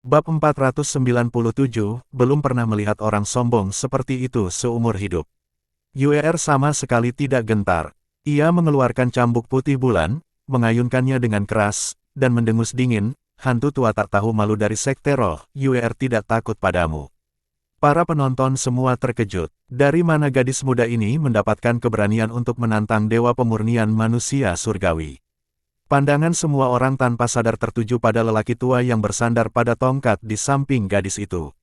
Bab 497, belum pernah melihat orang sombong seperti itu seumur hidup. Yuer sama sekali tidak gentar. Ia mengeluarkan cambuk putih bulan, mengayunkannya dengan keras, dan mendengus dingin, hantu tua tak tahu malu dari sekte roh, Yuer tidak takut padamu. Para penonton semua terkejut. Dari mana gadis muda ini mendapatkan keberanian untuk menantang dewa pemurnian manusia surgawi? Pandangan semua orang tanpa sadar tertuju pada lelaki tua yang bersandar pada tongkat di samping gadis itu.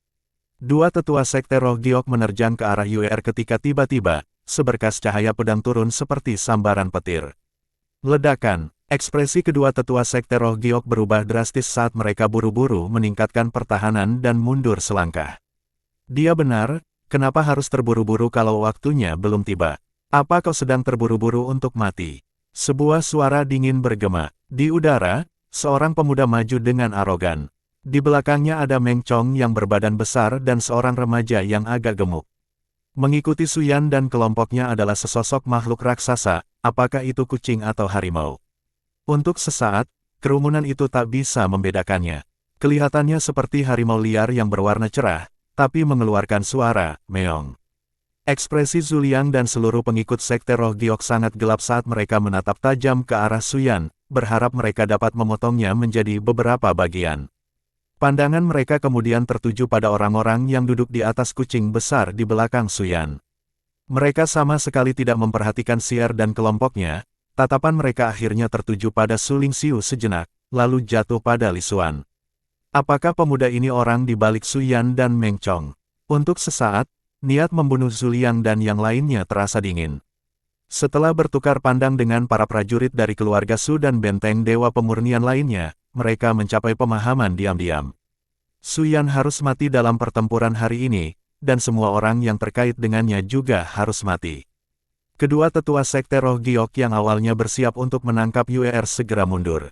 Dua tetua sekte roh giok menerjang ke arah Yuer ketika tiba-tiba, seberkas cahaya pedang turun seperti sambaran petir. Ledakan, ekspresi kedua tetua sekte roh giok berubah drastis saat mereka buru-buru meningkatkan pertahanan dan mundur selangkah. Dia benar, kenapa harus terburu-buru kalau waktunya belum tiba? Apa kau sedang terburu-buru untuk mati? Sebuah suara dingin bergema. Di udara, seorang pemuda maju dengan arogan. Di belakangnya ada Meng Chong yang berbadan besar dan seorang remaja yang agak gemuk. Mengikuti Suyan dan kelompoknya adalah sesosok makhluk raksasa, apakah itu kucing atau harimau. Untuk sesaat, kerumunan itu tak bisa membedakannya. Kelihatannya seperti harimau liar yang berwarna cerah, tapi mengeluarkan suara, meong. Ekspresi Zuliang dan seluruh pengikut sekte roh giok sangat gelap saat mereka menatap tajam ke arah Suyan, berharap mereka dapat memotongnya menjadi beberapa bagian. Pandangan mereka kemudian tertuju pada orang-orang yang duduk di atas kucing besar di belakang Suyan. Mereka sama sekali tidak memperhatikan Sier dan kelompoknya, tatapan mereka akhirnya tertuju pada Su Lingxiu sejenak, lalu jatuh pada Li Xuan. Apakah pemuda ini orang di balik Suyan dan Meng Chong? Untuk sesaat, niat membunuh Zuliang dan yang lainnya terasa dingin. Setelah bertukar pandang dengan para prajurit dari keluarga Su dan benteng dewa pemurnian lainnya, mereka mencapai pemahaman diam-diam. Suyan harus mati dalam pertempuran hari ini, dan semua orang yang terkait dengannya juga harus mati. Kedua tetua sekte roh giok yang awalnya bersiap untuk menangkap Yuer segera mundur.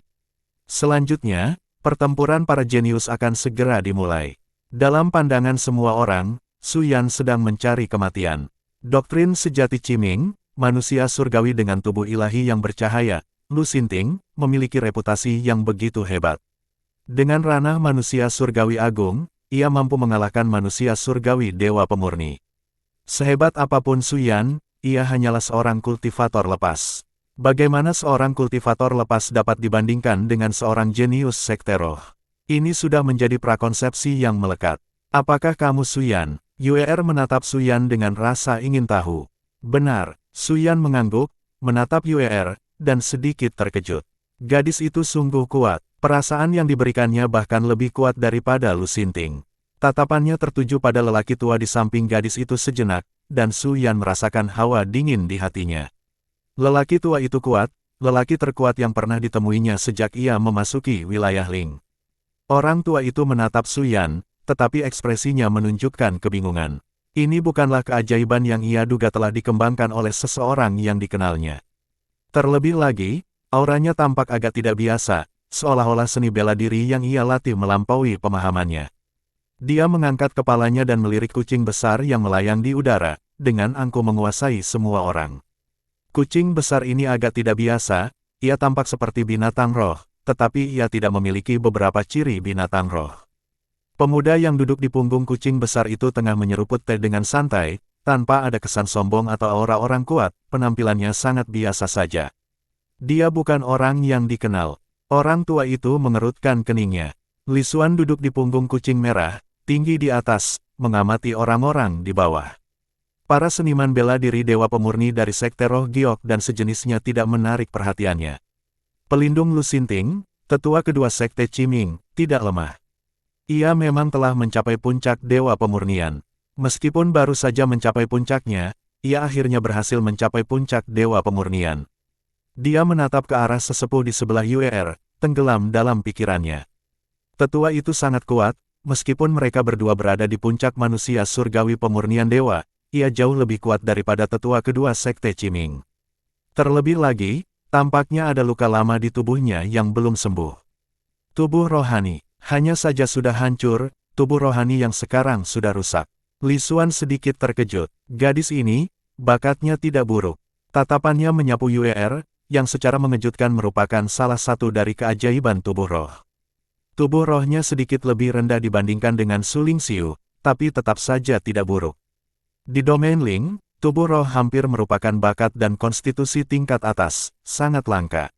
Selanjutnya, pertempuran para jenius akan segera dimulai. Dalam pandangan semua orang, Suyan sedang mencari kematian. Doktrin sejati Qiming, manusia surgawi dengan tubuh ilahi yang bercahaya, Lu Xinting, memiliki reputasi yang begitu hebat. Dengan ranah manusia surgawi agung, ia mampu mengalahkan manusia surgawi dewa pemurni. Sehebat apapun Suyan, ia hanyalah seorang kultivator lepas. Bagaimana seorang kultivator lepas dapat dibandingkan dengan seorang jenius sekte roh? Ini sudah menjadi prakonsepsi yang melekat. Apakah kamu Suyan? Yuer menatap Suyan dengan rasa ingin tahu. Benar, Suyan mengangguk, menatap Yuer, dan sedikit terkejut. Gadis itu sungguh kuat, perasaan yang diberikannya bahkan lebih kuat daripada Lu Xinting. Tatapannya tertuju pada lelaki tua di samping gadis itu sejenak, dan Suyan merasakan hawa dingin di hatinya. Lelaki tua itu kuat, lelaki terkuat yang pernah ditemuinya sejak ia memasuki wilayah Ling. Orang tua itu menatap Suyan, tetapi ekspresinya menunjukkan kebingungan. Ini bukanlah keajaiban yang ia duga telah dikembangkan oleh seseorang yang dikenalnya. Terlebih lagi, auranya tampak agak tidak biasa, seolah-olah seni bela diri yang ia latih melampaui pemahamannya. Dia mengangkat kepalanya dan melirik kucing besar yang melayang di udara, dengan angkuh menguasai semua orang. Kucing besar ini agak tidak biasa, ia tampak seperti binatang roh, tetapi ia tidak memiliki beberapa ciri binatang roh. Pemuda yang duduk di punggung kucing besar itu tengah menyeruput teh dengan santai, tanpa ada kesan sombong atau aura orang kuat, penampilannya sangat biasa saja. Dia bukan orang yang dikenal. Orang tua itu mengerutkan keningnya. Li Xuan duduk di punggung kucing merah, tinggi di atas, mengamati orang-orang di bawah. Para seniman bela diri dewa pemurni dari sekte roh giok dan sejenisnya tidak menarik perhatiannya. Pelindung Lu Xinting, tetua kedua sekte Qiming, tidak lemah. Ia memang telah mencapai puncak dewa pemurnian. Meskipun baru saja mencapai puncaknya, ia akhirnya berhasil mencapai puncak dewa pemurnian. Dia menatap ke arah sesepuh di sebelah Yuer, tenggelam dalam pikirannya. Tetua itu sangat kuat, meskipun mereka berdua berada di puncak manusia surgawi pemurnian dewa, ia jauh lebih kuat daripada tetua kedua sekte Qiming. Terlebih lagi, tampaknya ada luka lama di tubuhnya yang belum sembuh. Tubuh rohani. Hanya saja sudah hancur, tubuh rohani yang sekarang sudah rusak. Li Xuan sedikit terkejut. Gadis ini, bakatnya tidak buruk. Tatapannya menyapu Yuer, yang secara mengejutkan merupakan salah satu dari keajaiban tubuh roh. Tubuh rohnya sedikit lebih rendah dibandingkan dengan Su Lingxiu, tapi tetap saja tidak buruk. Di domain Ling, tubuh roh hampir merupakan bakat dan konstitusi tingkat atas, sangat langka.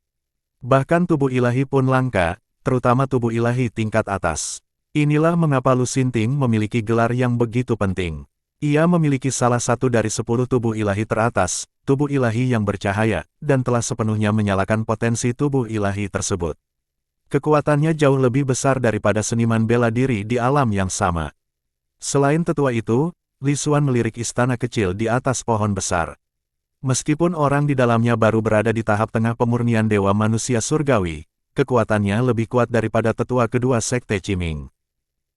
Bahkan tubuh ilahi pun langka, terutama tubuh ilahi tingkat atas. Inilah mengapa Lu Xinting memiliki gelar yang begitu penting. Ia memiliki salah satu dari 10 tubuh ilahi teratas, tubuh ilahi yang bercahaya, dan telah sepenuhnya menyalakan potensi tubuh ilahi tersebut. Kekuatannya jauh lebih besar daripada seniman bela diri di alam yang sama. Selain tetua itu, Li Xuan melirik istana kecil di atas pohon besar. Meskipun orang di dalamnya baru berada di tahap tengah pemurnian dewa manusia surgawi, kekuatannya lebih kuat daripada tetua kedua Sekte Qiming.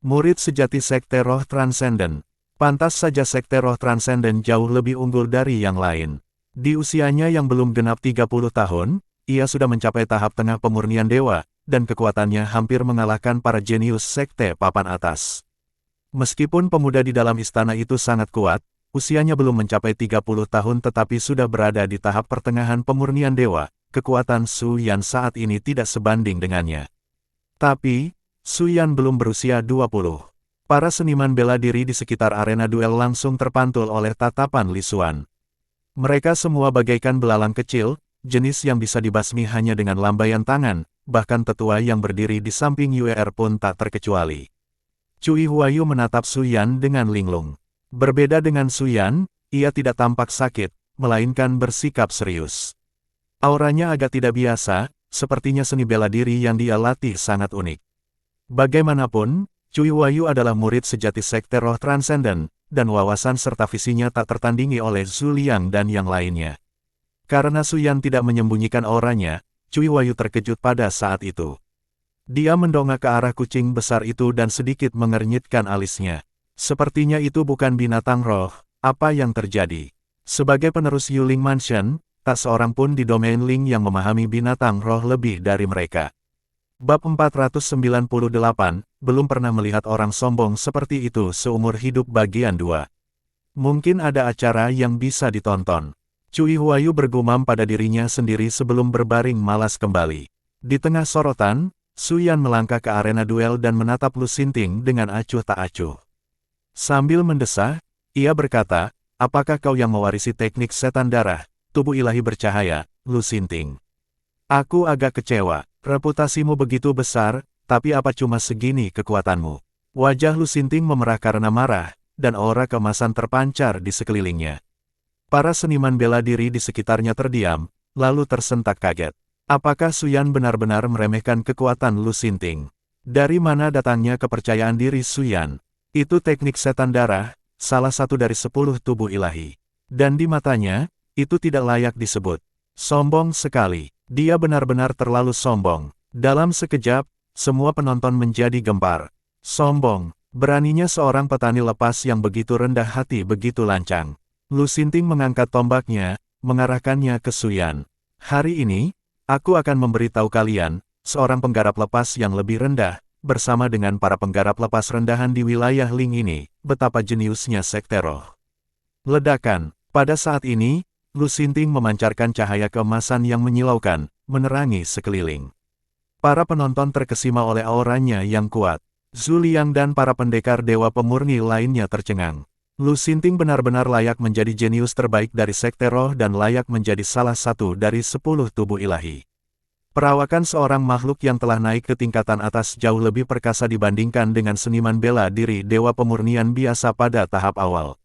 Murid sejati Sekte Roh Transenden. Pantas saja Sekte Roh Transenden jauh lebih unggul dari yang lain. Di usianya yang belum genap 30 tahun, ia sudah mencapai tahap tengah pemurnian dewa, dan kekuatannya hampir mengalahkan para jenius Sekte Papan Atas. Meskipun pemuda di dalam istana itu sangat kuat, usianya belum mencapai 30 tahun tetapi sudah berada di tahap pertengahan pemurnian dewa, kekuatan Su Yan saat ini tidak sebanding dengannya. Tapi, Su Yan belum berusia 20. Para seniman bela diri di sekitar arena duel langsung terpantul oleh tatapan Li Xuan. Mereka semua bagaikan belalang kecil, jenis yang bisa dibasmi hanya dengan lambaian tangan, bahkan tetua yang berdiri di samping Yuer pun tak terkecuali. Cui Huayu menatap Su Yan dengan linglung. Berbeda dengan Su Yan, ia tidak tampak sakit, melainkan bersikap serius. Auranya agak tidak biasa, sepertinya seni bela diri yang dia latih sangat unik. Bagaimanapun, Cui Huayu adalah murid sejati Sekte Roh Transenden, dan wawasan serta visinya tak tertandingi oleh Zhu Liang dan yang lainnya. Karena Su Yan tidak menyembunyikan auranya, Cui Huayu terkejut pada saat itu. Dia mendongak ke arah kucing besar itu dan sedikit mengernyitkan alisnya. Sepertinya itu bukan binatang roh, apa yang terjadi? Sebagai penerus Yuling Mansion, tak seorang pun di domain Ling yang memahami binatang roh lebih dari mereka. Bab 498, belum pernah melihat orang sombong seperti itu seumur hidup bagian 2. Mungkin ada acara yang bisa ditonton. Cui Huayu bergumam pada dirinya sendiri sebelum berbaring malas kembali. Di tengah sorotan, Su Yan melangkah ke arena duel dan menatap Lu Xinting dengan acuh tak acuh. Sambil mendesah, ia berkata, apakah kau yang mewarisi teknik setan darah, tubuh ilahi bercahaya, Lu Xinting? Aku agak kecewa. Reputasimu begitu besar, tapi apa cuma segini kekuatanmu? Wajah Lu Xinting memerah karena marah, dan aura keemasan terpancar di sekelilingnya. Para seniman bela diri di sekitarnya terdiam, lalu tersentak kaget. Apakah Su Yan benar-benar meremehkan kekuatan Lu Xinting? Dari mana datangnya kepercayaan diri Su Yan? Itu teknik setan darah, salah satu dari 10 tubuh ilahi. Dan di matanya, itu tidak layak disebut. Sombong sekali. Dia benar-benar terlalu sombong. Dalam sekejap, semua penonton menjadi gempar. Sombong. Beraninya seorang petani lepas yang begitu rendah hati begitu lancang. Lu Xinting mengangkat tombaknya, mengarahkannya ke Su Yan. Hari ini, aku akan memberitahu kalian, seorang penggarap lepas yang lebih rendah, bersama dengan para penggarap lepas rendahan di wilayah Ling ini, betapa jeniusnya Sekte Roh. Ledakan. Pada saat ini, Lu Xinting memancarkan cahaya keemasan yang menyilaukan, menerangi sekeliling. Para penonton terkesima oleh auranya yang kuat. Zhu Liang dan para pendekar dewa pemurni lainnya tercengang. Lu Xinting benar-benar layak menjadi jenius terbaik dari Sekte Roh dan layak menjadi salah satu dari 10 tubuh ilahi. Perawakan seorang makhluk yang telah naik ke tingkatan atas jauh lebih perkasa dibandingkan dengan seniman bela diri dewa pemurnian biasa pada tahap awal.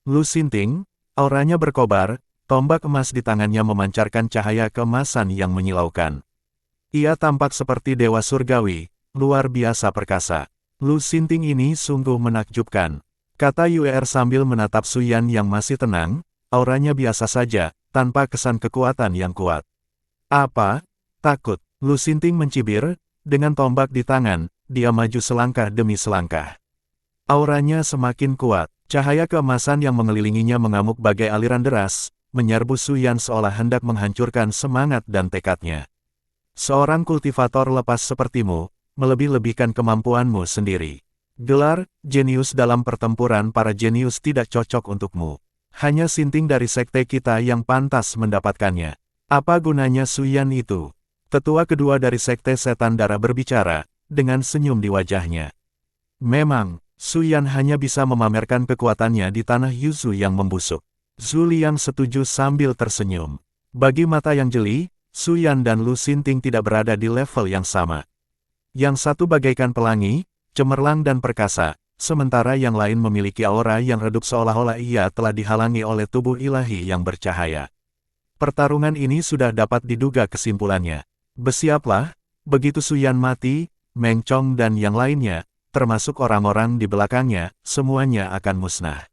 Lu Xinting, auranya berkobar, tombak emas di tangannya memancarkan cahaya keemasan yang menyilaukan. Ia tampak seperti dewa surgawi, luar biasa perkasa. Lu Xinting ini sungguh menakjubkan, kata Yuer sambil menatap Su Yan yang masih tenang, auranya biasa saja, tanpa kesan kekuatan yang kuat. Apa? Takut? Lu Xinting mencibir, dengan tombak di tangan, dia maju selangkah demi selangkah. Auranya semakin kuat, cahaya keemasan yang mengelilinginya mengamuk bagai aliran deras, menyerbu Su Yan seolah hendak menghancurkan semangat dan tekadnya. Seorang kultivator lepas sepertimu, melebih-lebihkan kemampuanmu sendiri. Gelar, jenius dalam pertempuran para jenius tidak cocok untukmu. Hanya Xinting dari sekte kita yang pantas mendapatkannya. Apa gunanya Su Yan itu? Tetua kedua dari sekte setan darah berbicara, dengan senyum di wajahnya. Memang, Su Yan hanya bisa memamerkan kekuatannya di tanah Yuzu yang membusuk. Zhu Liang setuju sambil tersenyum. Bagi mata yang jeli, Su Yan dan Lu Xinting tidak berada di level yang sama. Yang satu bagaikan pelangi, cemerlang dan perkasa, sementara yang lain memiliki aura yang redup seolah-olah ia telah dihalangi oleh tubuh ilahi yang bercahaya. Pertarungan ini sudah dapat diduga kesimpulannya. Bersiaplah, begitu Su Yan mati, Meng Chong dan yang lainnya, termasuk orang-orang di belakangnya, semuanya akan musnah.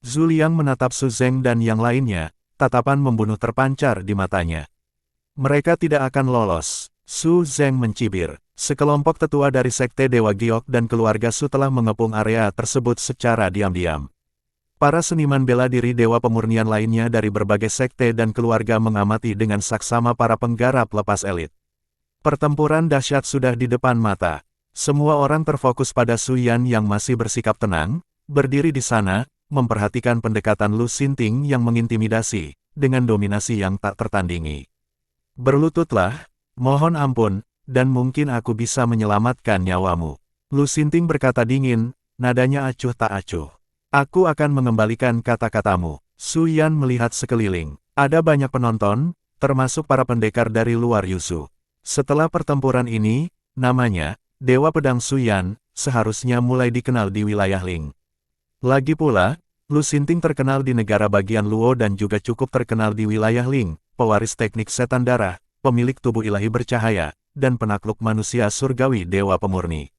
Zhu Liang menatap Su Zeng dan yang lainnya, tatapan membunuh terpancar di matanya. Mereka tidak akan lolos. Su Zeng mencibir. Sekelompok tetua dari Sekte Dewa Giok dan keluarga Su telah mengepung area tersebut secara diam-diam. Para seniman bela diri Dewa Pemurnian lainnya dari berbagai sekte dan keluarga mengamati dengan saksama para penggarap lepas elit. Pertempuran dahsyat sudah di depan mata. Semua orang terfokus pada Su Yan yang masih bersikap tenang, berdiri di sana, memperhatikan pendekatan Lu Xinting yang mengintimidasi, dengan dominasi yang tak tertandingi. Berlututlah, mohon ampun, dan mungkin aku bisa menyelamatkan nyawamu. Lu Xinting berkata dingin, nadanya acuh tak acuh. Aku akan mengembalikan kata-katamu. Su Yan melihat sekeliling. Ada banyak penonton, termasuk para pendekar dari luar Yuzu. Setelah pertempuran ini, namanya, Dewa Pedang Su Yan, seharusnya mulai dikenal di wilayah Ling. Lagi pula, Lu Xinting terkenal di negara bagian Luo dan juga cukup terkenal di wilayah Ling, pewaris teknik setan darah, pemilik tubuh ilahi bercahaya, dan penakluk manusia surgawi Dewa Pemurni.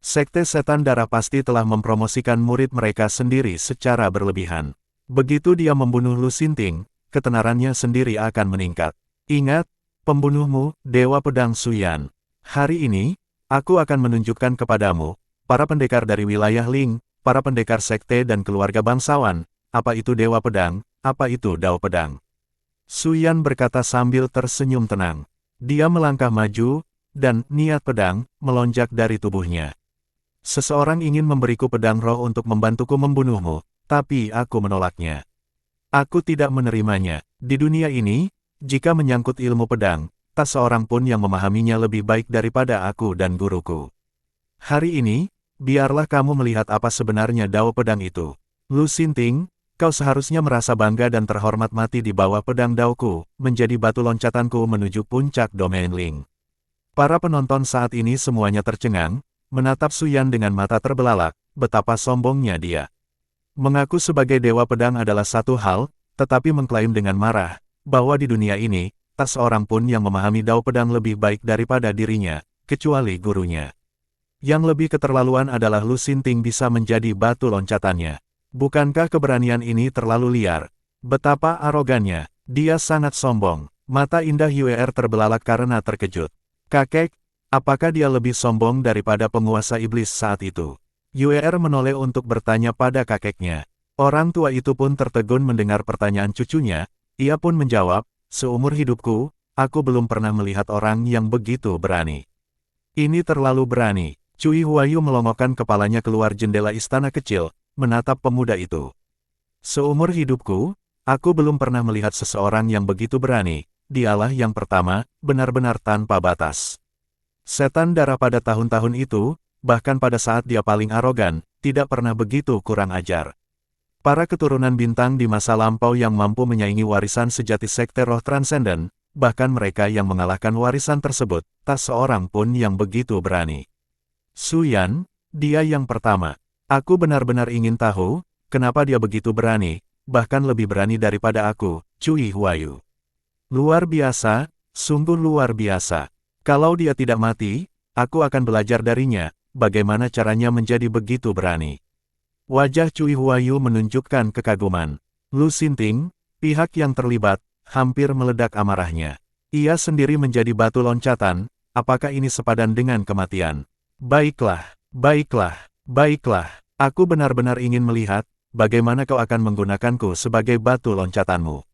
Sekte setan darah pasti telah mempromosikan murid mereka sendiri secara berlebihan. Begitu dia membunuh Lu Xinting, ketenarannya sendiri akan meningkat. Ingat, pembunuhmu, Dewa Pedang Su Yan. Hari ini, aku akan menunjukkan kepadamu, para pendekar dari wilayah Ling, para pendekar sekte dan keluarga bangsawan, apa itu Dewa Pedang, apa itu Dao Pedang. Su Yan berkata sambil tersenyum tenang. Dia melangkah maju, dan niat pedang melonjak dari tubuhnya. Seseorang ingin memberiku pedang roh untuk membantuku membunuhmu, tapi aku menolaknya. Aku tidak menerimanya. Di dunia ini, jika menyangkut ilmu pedang, tak seorang pun yang memahaminya lebih baik daripada aku dan guruku. Hari ini, biarlah kamu melihat apa sebenarnya Dao Pedang itu. Lu Xinting, kau seharusnya merasa bangga dan terhormat mati di bawah pedang Daoku, menjadi batu loncatanku menuju puncak domain Ling. Para penonton saat ini semuanya tercengang, menatap Su Yan dengan mata terbelalak, betapa sombongnya dia. Mengaku sebagai Dewa Pedang adalah satu hal, tetapi mengklaim dengan marah, bahwa di dunia ini, tak seorang pun yang memahami Dao Pedang lebih baik daripada dirinya, kecuali gurunya. Yang lebih keterlaluan adalah Lu Xinting bisa menjadi batu loncatannya. Bukankah keberanian ini terlalu liar? Betapa arogannya, dia sangat sombong. Mata indah Yuer terbelalak karena terkejut. Kakek, apakah dia lebih sombong daripada penguasa iblis saat itu? Yuer menoleh untuk bertanya pada kakeknya. Orang tua itu pun tertegun mendengar pertanyaan cucunya, ia pun menjawab, seumur hidupku, aku belum pernah melihat orang yang begitu berani. Ini terlalu berani. Cui Huayu melongokkan kepalanya keluar jendela istana kecil, menatap pemuda itu. Seumur hidupku, aku belum pernah melihat seseorang yang begitu berani, dialah yang pertama, benar-benar tanpa batas. Setan darah pada tahun-tahun itu, bahkan pada saat dia paling arogan, tidak pernah begitu kurang ajar. Para keturunan bintang di masa lampau yang mampu menyaingi warisan sejati sekte roh transenden, bahkan mereka yang mengalahkan warisan tersebut, tak seorang pun yang begitu berani. Su Yan, dia yang pertama. Aku benar-benar ingin tahu, kenapa dia begitu berani, bahkan lebih berani daripada aku, Cui Huayu. Luar biasa, sungguh luar biasa. Kalau dia tidak mati, aku akan belajar darinya, bagaimana caranya menjadi begitu berani. Wajah Cui Huayu menunjukkan kekaguman. Lu Xinting, pihak yang terlibat, hampir meledak amarahnya. Ia sendiri menjadi batu loncatan, apakah ini sepadan dengan kematian? Baiklah, baiklah, baiklah, aku benar-benar ingin melihat, bagaimana kau akan menggunakanku sebagai batu loncatanmu.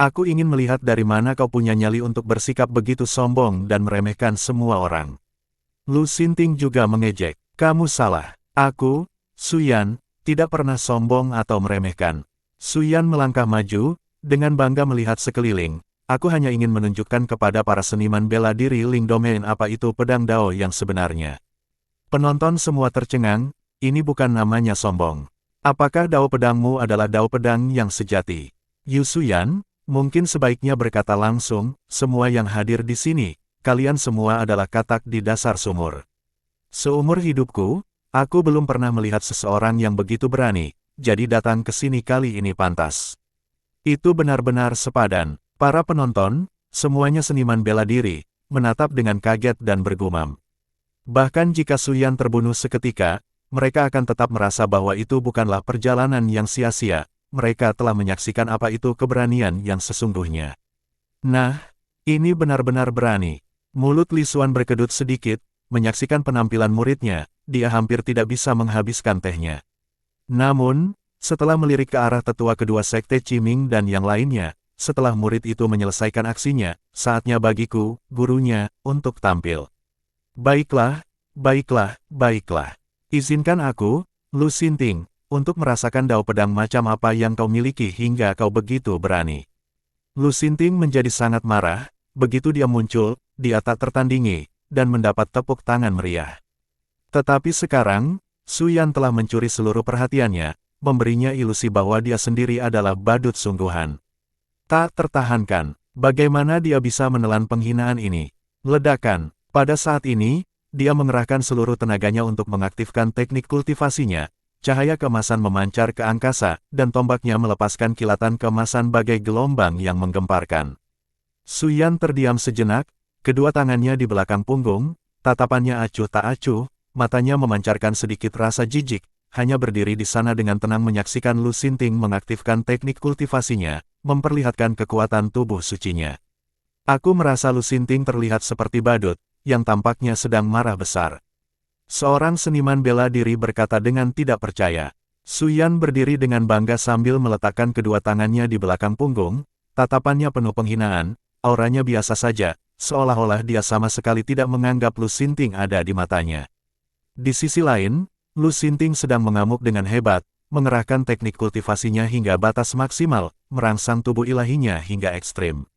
Aku ingin melihat dari mana kau punya nyali untuk bersikap begitu sombong dan meremehkan semua orang. Lu Xinting juga mengejek. Kamu salah. Aku, Su Yan, tidak pernah sombong atau meremehkan. Su Yan melangkah maju, dengan bangga melihat sekeliling. Aku hanya ingin menunjukkan kepada para seniman bela diri Ling Domain apa itu pedang Dao yang sebenarnya. Penonton semua tercengang, ini bukan namanya sombong. Apakah Dao pedangmu adalah Dao pedang yang sejati? Yu Suyan, mungkin sebaiknya berkata langsung, semua yang hadir di sini, kalian semua adalah katak di dasar sumur. Seumur hidupku, aku belum pernah melihat seseorang yang begitu berani, jadi datang ke sini kali ini pantas. Itu benar-benar sepadan. Para penonton, semuanya seniman bela diri, menatap dengan kaget dan bergumam. Bahkan jika Suyan terbunuh seketika, mereka akan tetap merasa bahwa itu bukanlah perjalanan yang sia-sia, mereka telah menyaksikan apa itu keberanian yang sesungguhnya. Nah, ini benar-benar berani. Mulut Li Xuan berkedut sedikit, menyaksikan penampilan muridnya, dia hampir tidak bisa menghabiskan tehnya. Namun, setelah melirik ke arah tetua kedua sekte Qiming dan yang lainnya, setelah murid itu menyelesaikan aksinya, saatnya bagiku, gurunya, untuk tampil. Baiklah, baiklah, baiklah. Izinkan aku, Lu Xinting, untuk merasakan dao pedang macam apa yang kau miliki hingga kau begitu berani. Lu Xinting menjadi sangat marah, begitu dia muncul, dia tak tertandingi, dan mendapat tepuk tangan meriah. Tetapi sekarang, Suyan telah mencuri seluruh perhatiannya, memberinya ilusi bahwa dia sendiri adalah badut sungguhan. Tak tertahankan, bagaimana dia bisa menelan penghinaan ini? Ledakan, pada saat ini, dia mengerahkan seluruh tenaganya untuk mengaktifkan teknik kultivasinya, cahaya keemasan memancar ke angkasa, dan tombaknya melepaskan kilatan keemasan bagai gelombang yang menggemparkan. Suyan terdiam sejenak, kedua tangannya di belakang punggung, tatapannya acuh tak acuh, matanya memancarkan sedikit rasa jijik, hanya berdiri di sana dengan tenang menyaksikan Lu Xinting mengaktifkan teknik kultivasinya, memperlihatkan kekuatan tubuh sucinya. Aku merasa Lu Xinting terlihat seperti badut, yang tampaknya sedang marah besar. Seorang seniman bela diri berkata dengan tidak percaya. Suyan berdiri dengan bangga sambil meletakkan kedua tangannya di belakang punggung, tatapannya penuh penghinaan, auranya biasa saja, seolah-olah dia sama sekali tidak menganggap Lu Xinting ada di matanya. Di sisi lain, Lu Xinting sedang mengamuk dengan hebat, mengerahkan teknik kultivasinya hingga batas maksimal, merangsang tubuh ilahinya hingga ekstrim.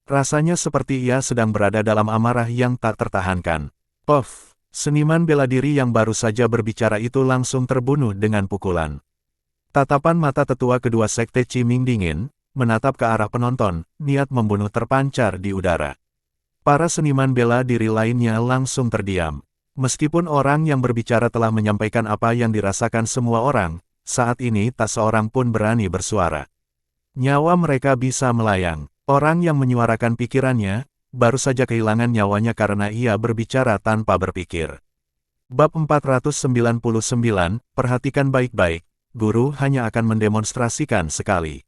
Rasanya seperti ia sedang berada dalam amarah yang tak tertahankan. Puff! Seniman bela diri yang baru saja berbicara itu langsung terbunuh dengan pukulan. Tatapan mata tetua kedua sekte Qiming dingin, menatap ke arah penonton, niat membunuh terpancar di udara. Para seniman bela diri lainnya langsung terdiam. Meskipun orang yang berbicara telah menyampaikan apa yang dirasakan semua orang, saat ini tak seorang pun berani bersuara. Nyawa mereka bisa melayang. Orang yang menyuarakan pikirannya, baru saja kehilangan nyawanya karena ia berbicara tanpa berpikir. Bab 499, perhatikan baik-baik, guru hanya akan mendemonstrasikan sekali.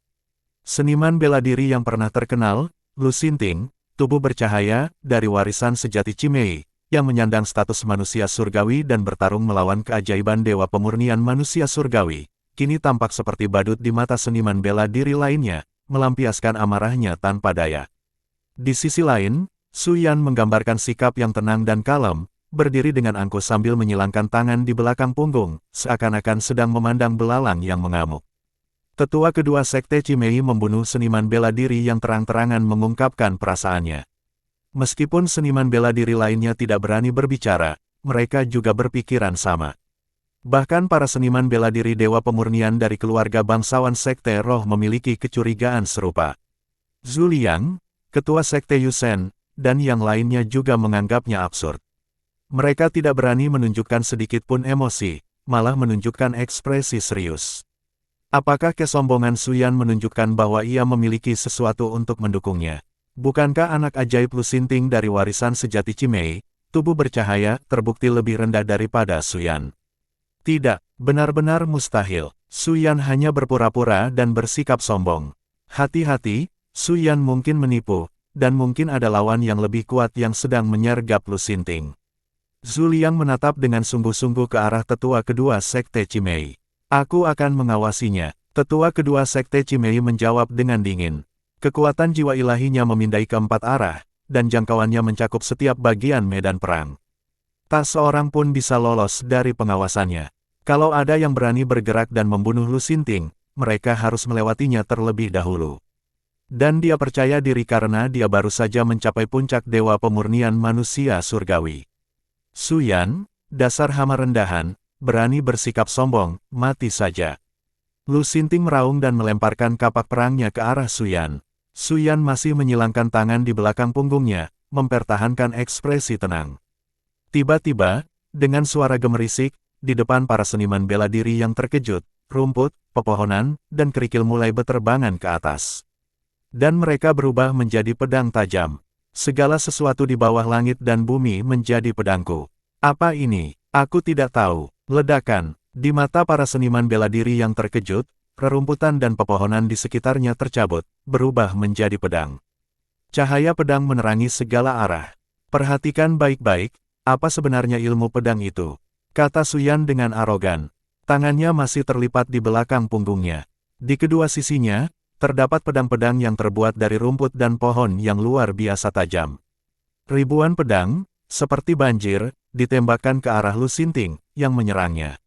Seniman bela diri yang pernah terkenal, Lu Xinting, tubuh bercahaya, dari warisan sejati Cimei, yang menyandang status manusia surgawi dan bertarung melawan keajaiban dewa pemurnian manusia surgawi, kini tampak seperti badut di mata seniman bela diri lainnya, melampiaskan amarahnya tanpa daya. Di sisi lain, Suyan menggambarkan sikap yang tenang dan kalem, berdiri dengan angkuh sambil menyilangkan tangan di belakang punggung, seakan-akan sedang memandang belalang yang mengamuk. Tetua kedua sekte Cimei membunuh seniman bela diri yang terang-terangan mengungkapkan perasaannya. Meskipun seniman bela diri lainnya tidak berani berbicara, mereka juga berpikiran sama. Bahkan para seniman bela diri dewa pemurnian dari keluarga bangsawan sekte roh memiliki kecurigaan serupa. Zhu Liang, ketua sekte Yusen, dan yang lainnya juga menganggapnya absurd. Mereka tidak berani menunjukkan sedikit pun emosi, malah menunjukkan ekspresi serius. Apakah kesombongan Suyan menunjukkan bahwa ia memiliki sesuatu untuk mendukungnya? Bukankah anak ajaib Lu Xinting dari warisan sejati Cimei, tubuh bercahaya, terbukti lebih rendah daripada Suyan? Tidak, benar-benar mustahil. Suyan hanya berpura-pura dan bersikap sombong. Hati-hati, Suyan mungkin menipu, dan mungkin ada lawan yang lebih kuat yang sedang menyergap Lu Xinting. Zhu Liang menatap dengan sungguh-sungguh ke arah tetua kedua sekte Cimei. Aku akan mengawasinya. Tetua kedua sekte Cimei menjawab dengan dingin. Kekuatan jiwa ilahinya memindai keempat arah, dan jangkauannya mencakup setiap bagian medan perang. Tak seorang pun bisa lolos dari pengawasannya. Kalau ada yang berani bergerak dan membunuh Lu Xinting, mereka harus melewatinya terlebih dahulu. Dan dia percaya diri karena dia baru saja mencapai puncak dewa pemurnian manusia surgawi. Su Yan, dasar hama rendahan, berani bersikap sombong, mati saja. Lu Xinting meraung dan melemparkan kapak perangnya ke arah Su Yan. Su Yan masih menyilangkan tangan di belakang punggungnya, mempertahankan ekspresi tenang. Tiba-tiba, dengan suara gemerisik, di depan para seniman bela diri yang terkejut, rumput, pepohonan, dan kerikil mulai berterbangan ke atas. Dan mereka berubah menjadi pedang tajam. Segala sesuatu di bawah langit dan bumi menjadi pedangku. Apa ini? Aku tidak tahu. Ledakan. Di mata para seniman bela diri yang terkejut, rerumputan dan pepohonan di sekitarnya tercabut, berubah menjadi pedang. Cahaya pedang menerangi segala arah. Perhatikan baik-baik, apa sebenarnya ilmu pedang itu? Kata Su Yan dengan arogan. Tangannya masih terlipat di belakang punggungnya. Di kedua sisinya, terdapat pedang-pedang yang terbuat dari rumput dan pohon yang luar biasa tajam. Ribuan pedang, seperti banjir, ditembakkan ke arah Lu Xinting, yang menyerangnya.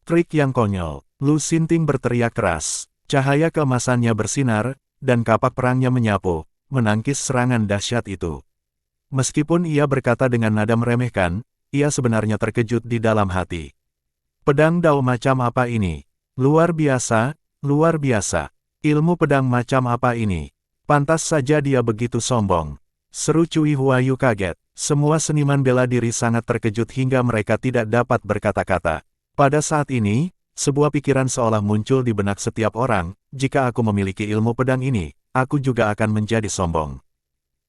Trik yang konyol. Lu Xinting berteriak keras. Cahaya keemasannya bersinar, dan kapak perangnya menyapu, menangkis serangan dahsyat itu. Meskipun ia berkata dengan nada meremehkan, ia sebenarnya terkejut di dalam hati. Pedang dao macam apa ini? Luar biasa, luar biasa. Ilmu pedang macam apa ini? Pantas saja dia begitu sombong. Seru Cui Huayu kaget. Semua seniman bela diri sangat terkejut hingga mereka tidak dapat berkata-kata. Pada saat ini, sebuah pikiran seolah muncul di benak setiap orang, jika aku memiliki ilmu pedang ini, aku juga akan menjadi sombong.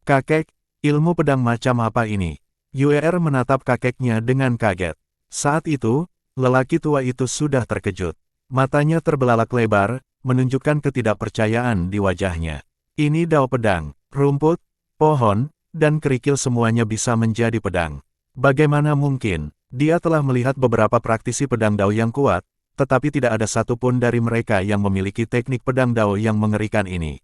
Kakek, ilmu pedang macam apa ini? Yuer menatap kakeknya dengan kaget. Saat itu, lelaki tua itu sudah terkejut. Matanya terbelalak lebar, menunjukkan ketidakpercayaan di wajahnya. Ini dao pedang, rumput, pohon, dan kerikil semuanya bisa menjadi pedang. Bagaimana mungkin? Dia telah melihat beberapa praktisi pedang dao yang kuat, tetapi tidak ada satupun dari mereka yang memiliki teknik pedang dao yang mengerikan ini.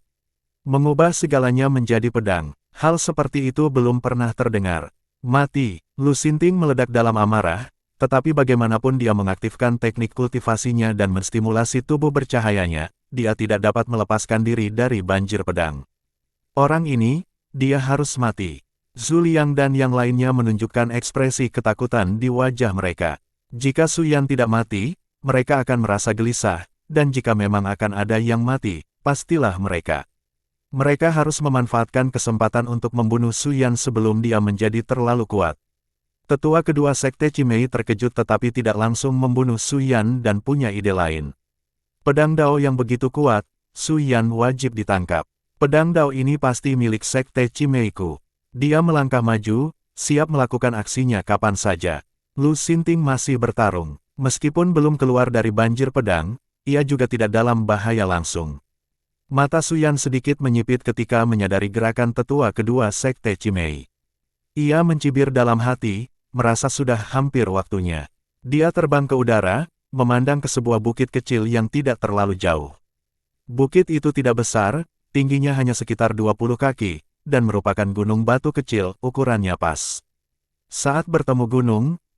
Mengubah segalanya menjadi pedang, hal seperti itu belum pernah terdengar. Mati, Lu Xinting meledak dalam amarah, tetapi bagaimanapun dia mengaktifkan teknik kultivasinya dan menstimulasi tubuh bercahayanya, dia tidak dapat melepaskan diri dari banjir pedang. Orang ini, dia harus mati. Zhu Liang dan yang lainnya menunjukkan ekspresi ketakutan di wajah mereka. Jika Su Yan tidak mati, mereka akan merasa gelisah, dan jika memang akan ada yang mati, pastilah mereka. Mereka harus memanfaatkan kesempatan untuk membunuh Su Yan sebelum dia menjadi terlalu kuat. Tetua kedua Sekte Cimei terkejut tetapi tidak langsung membunuh Su Yan dan punya ide lain. Pedang dao yang begitu kuat, Su Yan wajib ditangkap. Pedang dao ini pasti milik Sekte Cimei-ku. Dia melangkah maju, siap melakukan aksinya kapan saja. Lu Xinting masih bertarung. Meskipun belum keluar dari banjir pedang, ia juga tidak dalam bahaya langsung. Mata Su Yan sedikit menyipit ketika menyadari gerakan tetua kedua Sekte Cimei. Ia mencibir dalam hati, merasa sudah hampir waktunya. Dia terbang ke udara, memandang ke sebuah bukit kecil yang tidak terlalu jauh. Bukit itu tidak besar, tingginya hanya sekitar 20 kaki, dan merupakan gunung batu kecil, ukurannya pas. Saat bertemu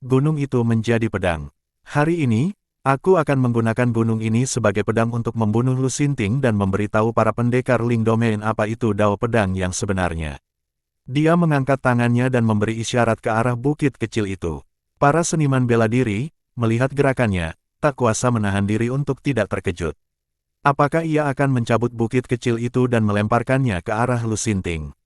gunung itu menjadi pedang. Hari ini, aku akan menggunakan gunung ini sebagai pedang untuk membunuh Lu Xinting dan memberitahu para pendekar Ling Domain apa itu dao pedang yang sebenarnya. Dia mengangkat tangannya dan memberi isyarat ke arah bukit kecil itu. Para seniman bela diri, melihat gerakannya, tak kuasa menahan diri untuk tidak terkejut. Apakah ia akan mencabut bukit kecil itu dan melemparkannya ke arah Lu Xinting?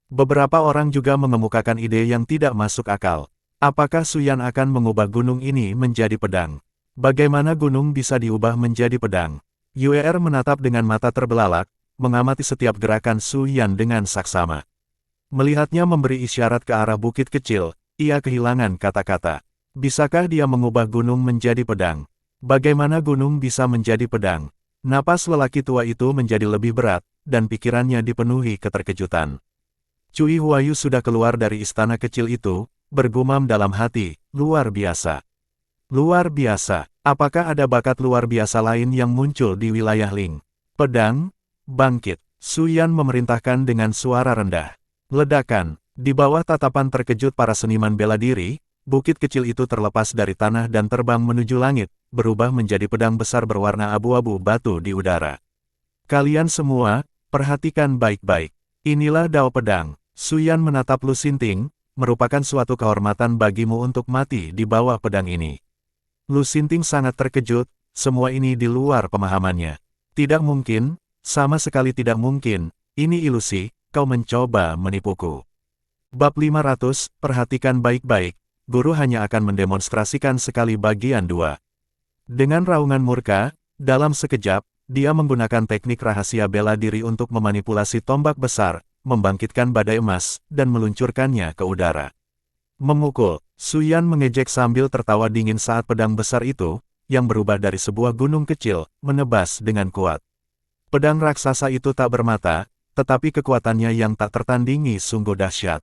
Beberapa orang juga mengemukakan ide yang tidak masuk akal. Apakah Su Yan akan mengubah gunung ini menjadi pedang? Bagaimana gunung bisa diubah menjadi pedang? Yuer menatap dengan mata terbelalak, mengamati setiap gerakan Su Yan dengan saksama. Melihatnya memberi isyarat ke arah bukit kecil, ia kehilangan kata-kata. Bisakah dia mengubah gunung menjadi pedang? Bagaimana gunung bisa menjadi pedang? Napas lelaki tua itu menjadi lebih berat, dan pikirannya dipenuhi keterkejutan. Cui Huayu sudah keluar dari istana kecil itu, bergumam dalam hati, luar biasa. Luar biasa, apakah ada bakat luar biasa lain yang muncul di wilayah Ling? Pedang, bangkit, Su Yan memerintahkan dengan suara rendah. Ledakan, di bawah tatapan terkejut para seniman bela diri, bukit kecil itu terlepas dari tanah dan terbang menuju langit, berubah menjadi pedang besar berwarna abu-abu batu di udara. Kalian semua, Perhatikan baik-baik. Inilah Dao Pedang. Suyan menatap Lu Xinting, merupakan suatu kehormatan bagimu untuk mati di bawah pedang ini. Lu Xinting sangat terkejut, semua ini di luar pemahamannya. Tidak mungkin, sama sekali tidak mungkin, ini ilusi, kau mencoba menipuku. Bab 500, perhatikan baik-baik, guru hanya akan mendemonstrasikan sekali bagian 2. Dengan raungan murka, dalam sekejap, dia menggunakan teknik rahasia bela diri untuk memanipulasi tombak besar, membangkitkan badai emas, dan meluncurkannya ke udara. Memukul, Suyan mengejek sambil tertawa dingin saat pedang besar itu, yang berubah dari sebuah gunung kecil, menebas dengan kuat. Pedang raksasa itu tak bermata, tetapi kekuatannya yang tak tertandingi sungguh dahsyat.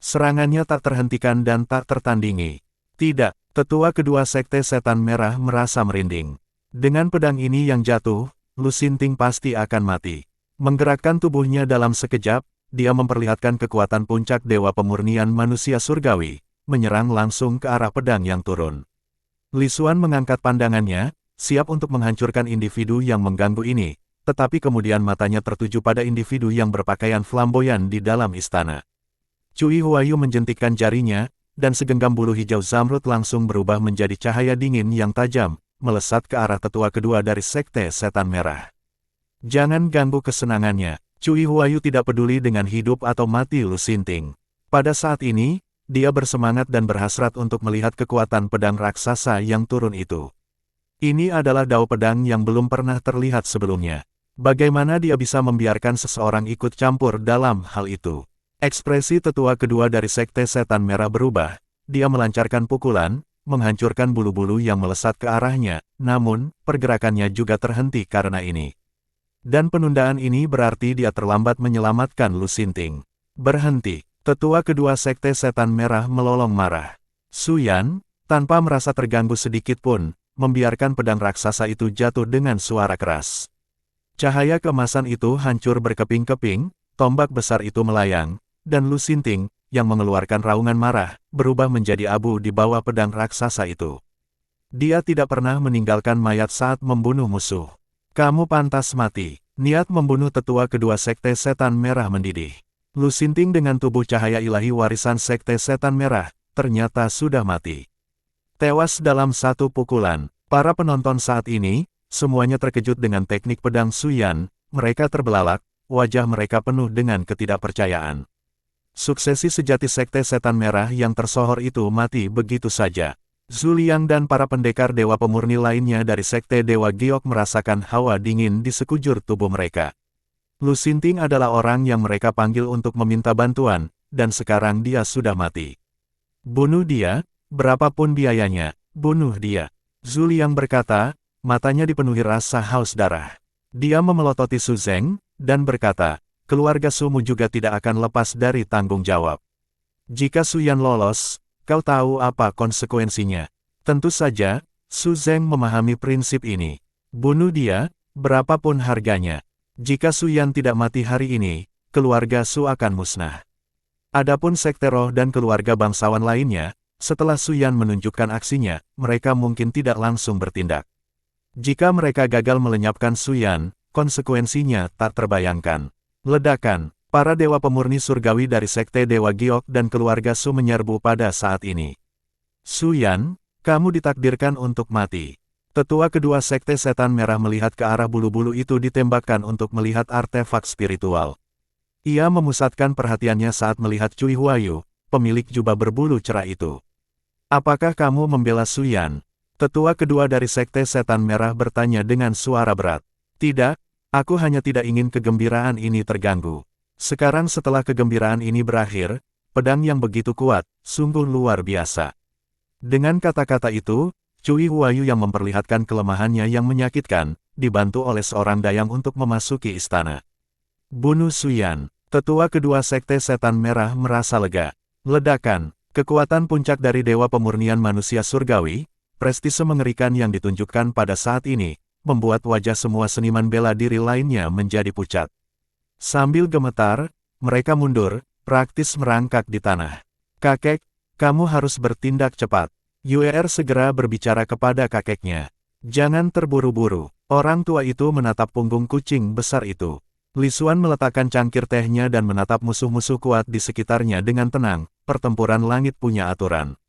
Serangannya tak terhentikan dan tak tertandingi. Tidak, tetua kedua Sekte Setan Merah merasa merinding. Dengan pedang ini yang jatuh, Lu Xinting pasti akan mati. Menggerakkan tubuhnya dalam sekejap, dia memperlihatkan kekuatan puncak Dewa Pemurnian Manusia Surgawi, menyerang langsung ke arah pedang yang turun. Li Xuan mengangkat pandangannya, siap untuk menghancurkan individu yang mengganggu ini, tetapi kemudian matanya tertuju pada individu yang berpakaian flamboyan di dalam istana. Cui Huayu menjentikkan jarinya, dan segenggam bulu hijau zamrud langsung berubah menjadi cahaya dingin yang tajam, melesat ke arah tetua kedua dari Sekte Setan Merah. Jangan ganggu kesenangannya. Cui Huayu tidak peduli dengan hidup atau mati Lu Xinting. Pada saat ini, dia bersemangat dan berhasrat untuk melihat kekuatan pedang raksasa yang turun itu. Ini adalah Dao Pedang yang belum pernah terlihat sebelumnya. Bagaimana dia bisa membiarkan seseorang ikut campur dalam hal itu? Ekspresi tetua kedua dari Sekte Setan Merah berubah, dia melancarkan pukulan, menghancurkan bulu-bulu yang melesat ke arahnya, namun, pergerakannya juga terhenti karena ini. Dan penundaan ini berarti dia terlambat menyelamatkan Lu Xinting. Berhenti, tetua kedua Sekte Setan Merah melolong marah. Suyan, tanpa merasa terganggu sedikit pun, membiarkan pedang raksasa itu jatuh dengan suara keras. Cahaya keemasan itu hancur berkeping-keping, tombak besar itu melayang, dan Lu Xinting, yang mengeluarkan raungan marah, berubah menjadi abu di bawah pedang raksasa itu. Dia tidak pernah meninggalkan mayat saat membunuh musuh. Kamu pantas mati. Niat membunuh tetua kedua Sekte Setan Merah mendidih. Lu Xinting dengan tubuh cahaya ilahi warisan Sekte Setan Merah, ternyata sudah mati. Tewas dalam satu pukulan. Para penonton saat ini, semuanya terkejut dengan teknik pedang Suyan, mereka terbelalak, wajah mereka penuh dengan ketidakpercayaan. Suksesi sejati Sekte Setan Merah yang tersohor itu mati begitu saja. Zhu Liang dan para pendekar Dewa Pemurni lainnya dari Sekte Dewa Giok merasakan hawa dingin di sekujur tubuh mereka. Lu Xinting adalah orang yang mereka panggil untuk meminta bantuan, dan sekarang dia sudah mati. Bunuh dia, berapapun biayanya, bunuh dia. Zhu Liang berkata, matanya dipenuhi rasa haus darah. Dia memelototi Su Zeng, dan berkata, keluarga Sumu juga tidak akan lepas dari tanggung jawab. Jika Su Yan lolos, kau tahu apa konsekuensinya. Tentu saja, Su Zeng memahami prinsip ini. Bunuh dia, berapapun harganya. Jika Su Yan tidak mati hari ini, keluarga Su akan musnah. Adapun Sekte Roh dan keluarga bangsawan lainnya, setelah Su Yan menunjukkan aksinya, mereka mungkin tidak langsung bertindak. Jika mereka gagal melenyapkan Su Yan, konsekuensinya tak terbayangkan. Ledakan, para dewa pemurni surgawi dari Sekte Dewa Giok dan keluarga Su menyerbu pada saat ini. Su Yan, kamu ditakdirkan untuk mati. Tetua kedua Sekte Setan Merah melihat ke arah bulu-bulu itu ditembakkan untuk melihat artefak spiritual. Ia memusatkan perhatiannya saat melihat Cui Huayu, pemilik jubah berbulu cerah itu. Apakah kamu membela Su Yan? Tetua kedua dari Sekte Setan Merah bertanya dengan suara berat. Tidak. Aku hanya tidak ingin kegembiraan ini terganggu. Sekarang setelah kegembiraan ini berakhir, pedang yang begitu kuat, sungguh luar biasa. Dengan kata-kata itu, Cui Huayu yang memperlihatkan kelemahannya yang menyakitkan, dibantu oleh seorang dayang untuk memasuki istana. Bunuh Su Yan. Tetua kedua Sekte Setan Merah merasa lega. Ledakan, kekuatan puncak dari Dewa Pemurnian Manusia Surgawi, prestise mengerikan yang ditunjukkan pada saat ini, membuat wajah semua seniman bela diri lainnya menjadi pucat. Sambil gemetar, mereka mundur, praktis merangkak di tanah. Kakek, kamu harus bertindak cepat. Yuer segera berbicara kepada kakeknya. Jangan terburu-buru. Orang tua itu menatap punggung kucing besar itu. Li Xuan meletakkan cangkir tehnya dan menatap musuh-musuh kuat di sekitarnya dengan tenang. Pertempuran langit punya aturan.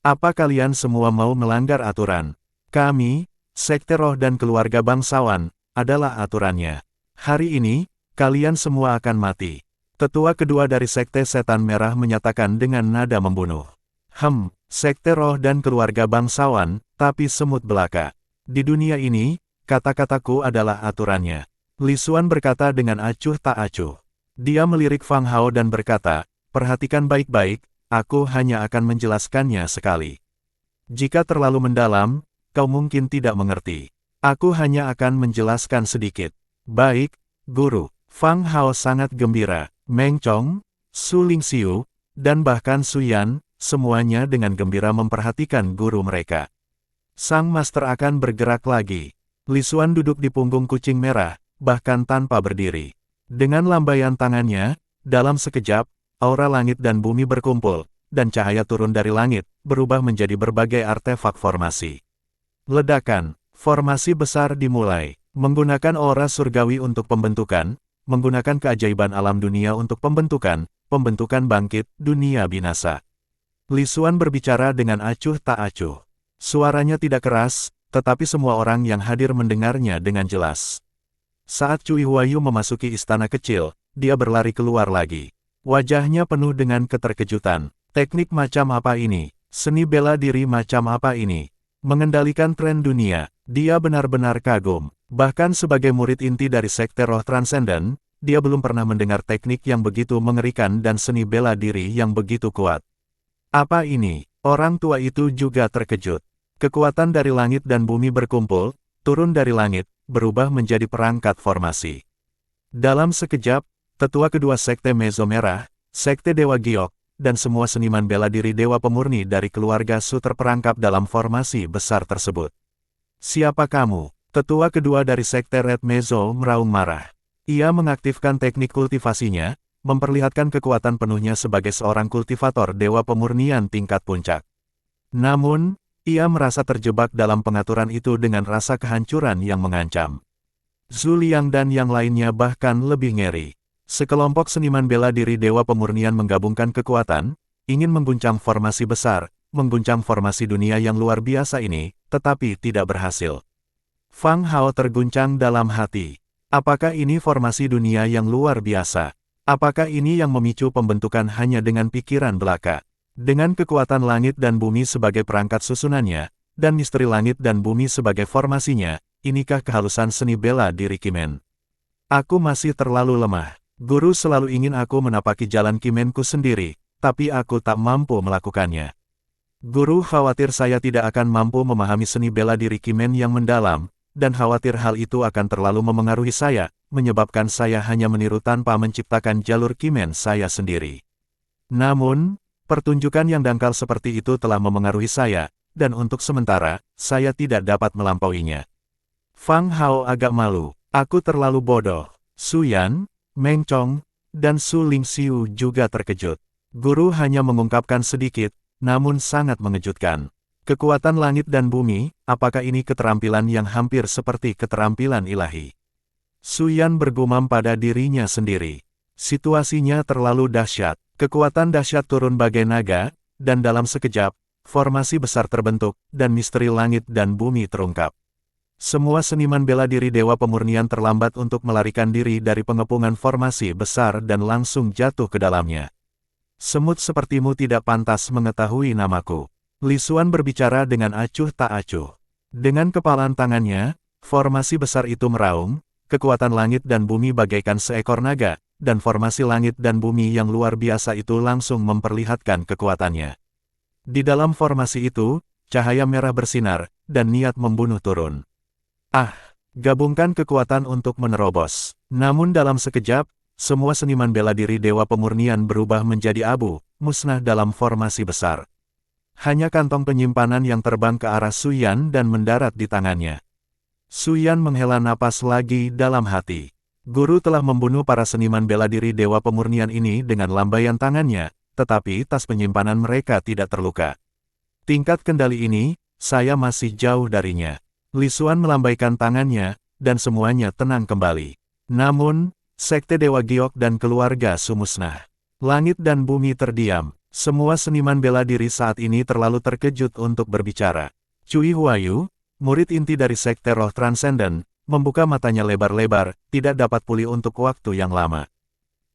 Apa kalian semua mau melanggar aturan? Kami, Sekte Roh dan keluarga bangsawan, adalah aturannya. Hari ini, kalian semua akan mati. Tetua kedua dari Sekte Setan Merah menyatakan dengan nada membunuh. Sekte Roh dan keluarga bangsawan, tapi semut belaka. Di dunia ini, kata-kataku adalah aturannya. Li Xuan berkata dengan acuh tak acuh. Dia melirik Fang Hao dan berkata, perhatikan baik-baik, aku hanya akan menjelaskannya sekali. Jika terlalu mendalam, kau mungkin tidak mengerti. Aku hanya akan menjelaskan sedikit. Baik, Guru. Fang Hao sangat gembira. Meng Chong, Su Lingxiu, dan bahkan Su Yan, semuanya dengan gembira memperhatikan guru mereka. Sang master akan bergerak lagi. Li Xuan duduk di punggung kucing merah, bahkan tanpa berdiri. Dengan lambaian tangannya, dalam sekejap, aura langit dan bumi berkumpul, dan cahaya turun dari langit, berubah menjadi berbagai artefak formasi. Ledakan, formasi besar dimulai, menggunakan aura surgawi untuk pembentukan, menggunakan keajaiban alam dunia untuk pembentukan bangkit, dunia binasa. Li Xuan berbicara dengan acuh tak acuh. Suaranya tidak keras, tetapi semua orang yang hadir mendengarnya dengan jelas. Saat Cui Huayu memasuki istana kecil, dia berlari keluar lagi. Wajahnya penuh dengan keterkejutan. Teknik macam apa ini? Seni bela diri macam apa ini? Mengendalikan tren dunia, dia benar-benar kagum. Bahkan sebagai murid inti dari Sekte Roh Transenden, dia belum pernah mendengar teknik yang begitu mengerikan dan seni bela diri yang begitu kuat. Apa ini? Orang tua itu juga terkejut. Kekuatan dari langit dan bumi berkumpul, turun dari langit, berubah menjadi perangkat formasi. Dalam sekejap, tetua kedua Sekte Mezo Merah, Sekte Dewa Giok, dan semua seniman bela diri Dewa Pemurni dari keluarga Su terperangkap dalam formasi besar tersebut. Siapa kamu? Tetua kedua dari Sekte Red Mezo meraung marah. Ia mengaktifkan teknik kultivasinya, memperlihatkan kekuatan penuhnya sebagai seorang kultivator Dewa Pemurnian tingkat puncak. Namun, ia merasa terjebak dalam pengaturan itu dengan rasa kehancuran yang mengancam. Zhu Liang dan yang lainnya bahkan lebih ngeri. Sekelompok seniman bela diri Dewa Pemurnian menggabungkan kekuatan, ingin mengguncang formasi besar, mengguncang formasi dunia yang luar biasa ini, tetapi tidak berhasil. Fang Hao terguncang dalam hati. Apakah ini formasi dunia yang luar biasa? Apakah ini yang memicu pembentukan hanya dengan pikiran belaka? Dengan kekuatan langit dan bumi sebagai perangkat susunannya, dan misteri langit dan bumi sebagai formasinya, inikah kehalusan seni bela diri Kimen? Aku masih terlalu lemah. Guru selalu ingin aku menapaki jalan Kimenku sendiri, tapi aku tak mampu melakukannya. Guru khawatir saya tidak akan mampu memahami seni bela diri Kimen yang mendalam, dan khawatir hal itu akan terlalu memengaruhi saya, menyebabkan saya hanya meniru tanpa menciptakan jalur Kimen saya sendiri. Namun, pertunjukan yang dangkal seperti itu telah memengaruhi saya, dan untuk sementara, saya tidak dapat melampauinya. Fang Hao agak malu. Aku terlalu bodoh. Su Yan, Meng Chong, dan Su Lingxiu juga terkejut. Guru hanya mengungkapkan sedikit, namun sangat mengejutkan. Kekuatan langit dan bumi, apakah ini keterampilan yang hampir seperti keterampilan ilahi? Su Yan bergumam pada dirinya sendiri. Situasinya terlalu dahsyat. Kekuatan dahsyat turun bagai naga, dan dalam sekejap, formasi besar terbentuk, dan misteri langit dan bumi terungkap. Semua seniman bela diri Dewa Pemurnian terlambat untuk melarikan diri dari pengepungan formasi besar dan langsung jatuh ke dalamnya. Semut sepertimu tidak pantas mengetahui namaku. Li Xuan berbicara dengan acuh tak acuh. Dengan kepalan tangannya, formasi besar itu meraung, kekuatan langit dan bumi bagaikan seekor naga, dan formasi langit dan bumi yang luar biasa itu langsung memperlihatkan kekuatannya. Di dalam formasi itu, cahaya merah bersinar, dan niat membunuh turun. Gabungkan kekuatan untuk menerobos. Namun dalam sekejap, semua seniman bela diri Dewa Pemurnian berubah menjadi abu, musnah dalam formasi besar. Hanya kantong penyimpanan yang terbang ke arah Su Yan dan mendarat di tangannya. Su Yan menghela napas lagi dalam hati. Guru telah membunuh para seniman bela diri Dewa Pemurnian ini dengan lambaian tangannya, tetapi tas penyimpanan mereka tidak terluka. Tingkat kendali ini, saya masih jauh darinya. Li Xuan melambaikan tangannya, dan semuanya tenang kembali. Namun, Sekte Dewa Giok dan keluarga Su musnah. Langit dan bumi terdiam. Semua seniman bela diri saat ini terlalu terkejut untuk berbicara. Cui Huayu, murid inti dari Sekte Roh Transenden, membuka matanya lebar-lebar, tidak dapat pulih untuk waktu yang lama.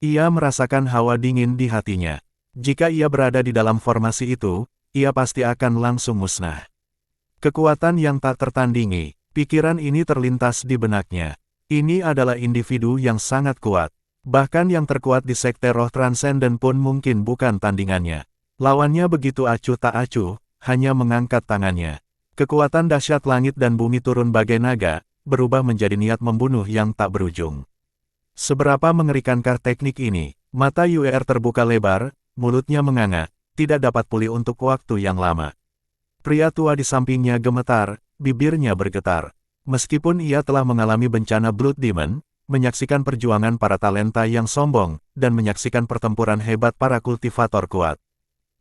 Ia merasakan hawa dingin di hatinya. Jika ia berada di dalam formasi itu, ia pasti akan langsung musnah. Kekuatan yang tak tertandingi, pikiran ini terlintas di benaknya. Ini adalah individu yang sangat kuat. Bahkan yang terkuat di Sekte Roh Transenden pun mungkin bukan tandingannya. Lawannya begitu acuh tak acuh, hanya mengangkat tangannya. Kekuatan dahsyat langit dan bumi turun bagai naga, berubah menjadi niat membunuh yang tak berujung. Seberapa mengerikankah teknik ini? Mata UER terbuka lebar, mulutnya menganga, tidak dapat pulih untuk waktu yang lama. Pria tua di sampingnya gemetar, bibirnya bergetar. Meskipun ia telah mengalami bencana Blood Demon, menyaksikan perjuangan para talenta yang sombong, dan menyaksikan pertempuran hebat para kultivator kuat.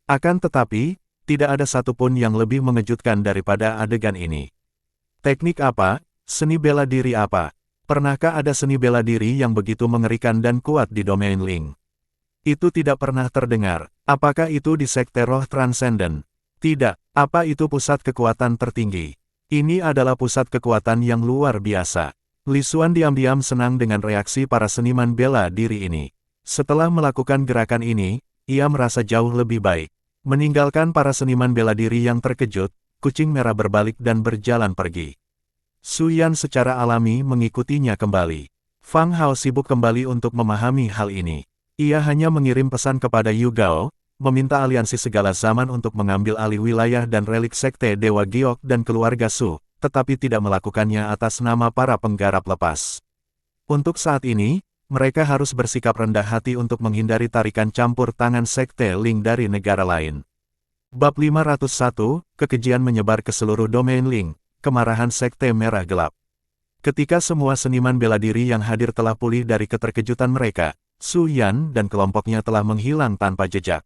Akan tetapi, tidak ada satupun yang lebih mengejutkan daripada adegan ini. Teknik apa? Seni bela diri apa? Pernahkah ada seni bela diri yang begitu mengerikan dan kuat di domain Ling? Itu tidak pernah terdengar. Apakah itu di Sekte Roh Transenden? Tidak. Apa itu pusat kekuatan tertinggi? Ini adalah pusat kekuatan yang luar biasa. Li Xuan diam-diam senang dengan reaksi para seniman bela diri ini. Setelah melakukan gerakan ini, ia merasa jauh lebih baik. Meninggalkan para seniman bela diri yang terkejut, kucing merah berbalik dan berjalan pergi. Su Yan secara alami mengikutinya kembali. Fang Hao sibuk kembali untuk memahami hal ini. Ia hanya mengirim pesan kepada Yu Gao, meminta aliansi segala zaman untuk mengambil alih wilayah dan relik Sekte Dewa Giok dan keluarga Su, tetapi tidak melakukannya atas nama para penggarap lepas. Untuk saat ini, mereka harus bersikap rendah hati untuk menghindari tarikan campur tangan Sekte Ling dari negara lain. Bab 501, kekejian menyebar ke seluruh domain Ling, kemarahan Sekte Merah Gelap. Ketika semua seniman bela diri yang hadir telah pulih dari keterkejutan mereka, Su Yan dan kelompoknya telah menghilang tanpa jejak.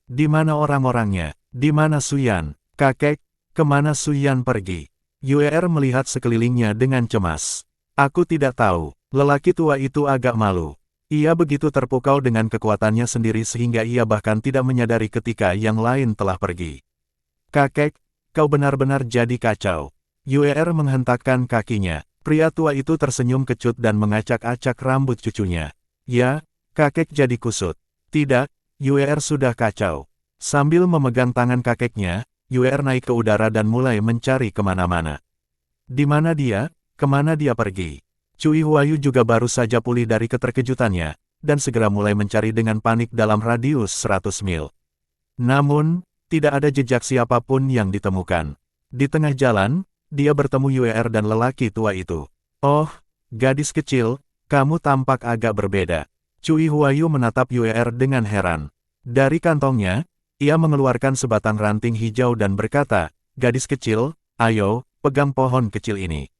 Di mana orang-orangnya? Di mana Su Yan? Kakek, kemana Su Yan pergi? UER melihat sekelilingnya dengan cemas. Aku tidak tahu. Lelaki tua itu agak malu. Ia begitu terpukau dengan kekuatannya sendiri sehingga ia bahkan tidak menyadari ketika yang lain telah pergi. Kakek, kau benar-benar jadi kacau. UER menghentakkan kakinya. Pria tua itu tersenyum kecut dan mengacak-acak rambut cucunya. Ya, kakek jadi kusut. Tidak. UER sudah kacau. Sambil memegang tangan kakeknya, UER naik ke udara dan mulai mencari kemana-mana. Di mana dia? Kemana dia pergi? Cui Huayu juga baru saja pulih dari keterkejutannya, dan segera mulai mencari dengan panik dalam radius 100 mil. Namun, tidak ada jejak siapapun yang ditemukan. Di tengah jalan, dia bertemu UER dan lelaki tua itu. Oh, gadis kecil, kamu tampak agak berbeda. Cui Huayu menatap UER dengan heran. Dari kantongnya, ia mengeluarkan sebatang ranting hijau dan berkata, gadis kecil, ayo, pegang pohon kecil ini.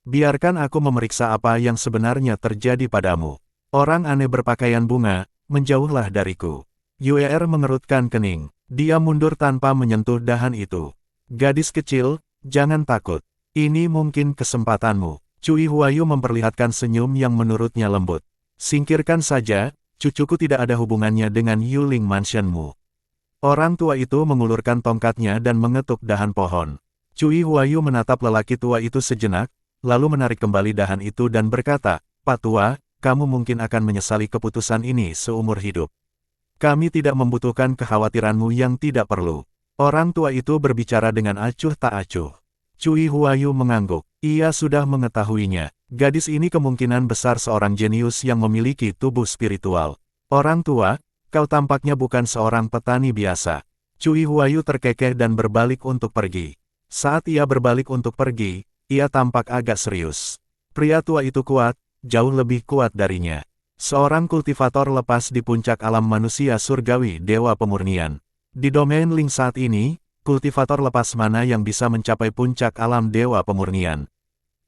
Biarkan aku memeriksa apa yang sebenarnya terjadi padamu. Orang aneh berpakaian bunga, menjauhlah dariku. UER mengerutkan kening. Dia mundur tanpa menyentuh dahan itu. Gadis kecil, jangan takut. Ini mungkin kesempatanmu. Cui Huayu memperlihatkan senyum yang menurutnya lembut. Singkirkan saja, cucuku tidak ada hubungannya dengan Yuling Mansionmu. Orang tua itu mengulurkan tongkatnya dan mengetuk dahan pohon. Cui Huayu menatap lelaki tua itu sejenak, lalu menarik kembali dahan itu dan berkata, Pak Tua, kamu mungkin akan menyesali keputusan ini seumur hidup. Kami tidak membutuhkan kekhawatiranmu yang tidak perlu. Orang tua itu berbicara dengan acuh tak acuh. Cui Huayu mengangguk. Ia sudah mengetahuinya. Gadis ini kemungkinan besar seorang jenius yang memiliki tubuh spiritual. Orang tua, kau tampaknya bukan seorang petani biasa. Cui Huayu terkekeh dan berbalik untuk pergi. Saat ia berbalik untuk pergi, ia tampak agak serius. Pria tua itu kuat, jauh lebih kuat darinya. Seorang kultivator lepas di puncak alam manusia surgawi Dewa Pemurnian. Di domain Ling saat ini, kultivator lepas mana yang bisa mencapai puncak alam Dewa Pemurnian?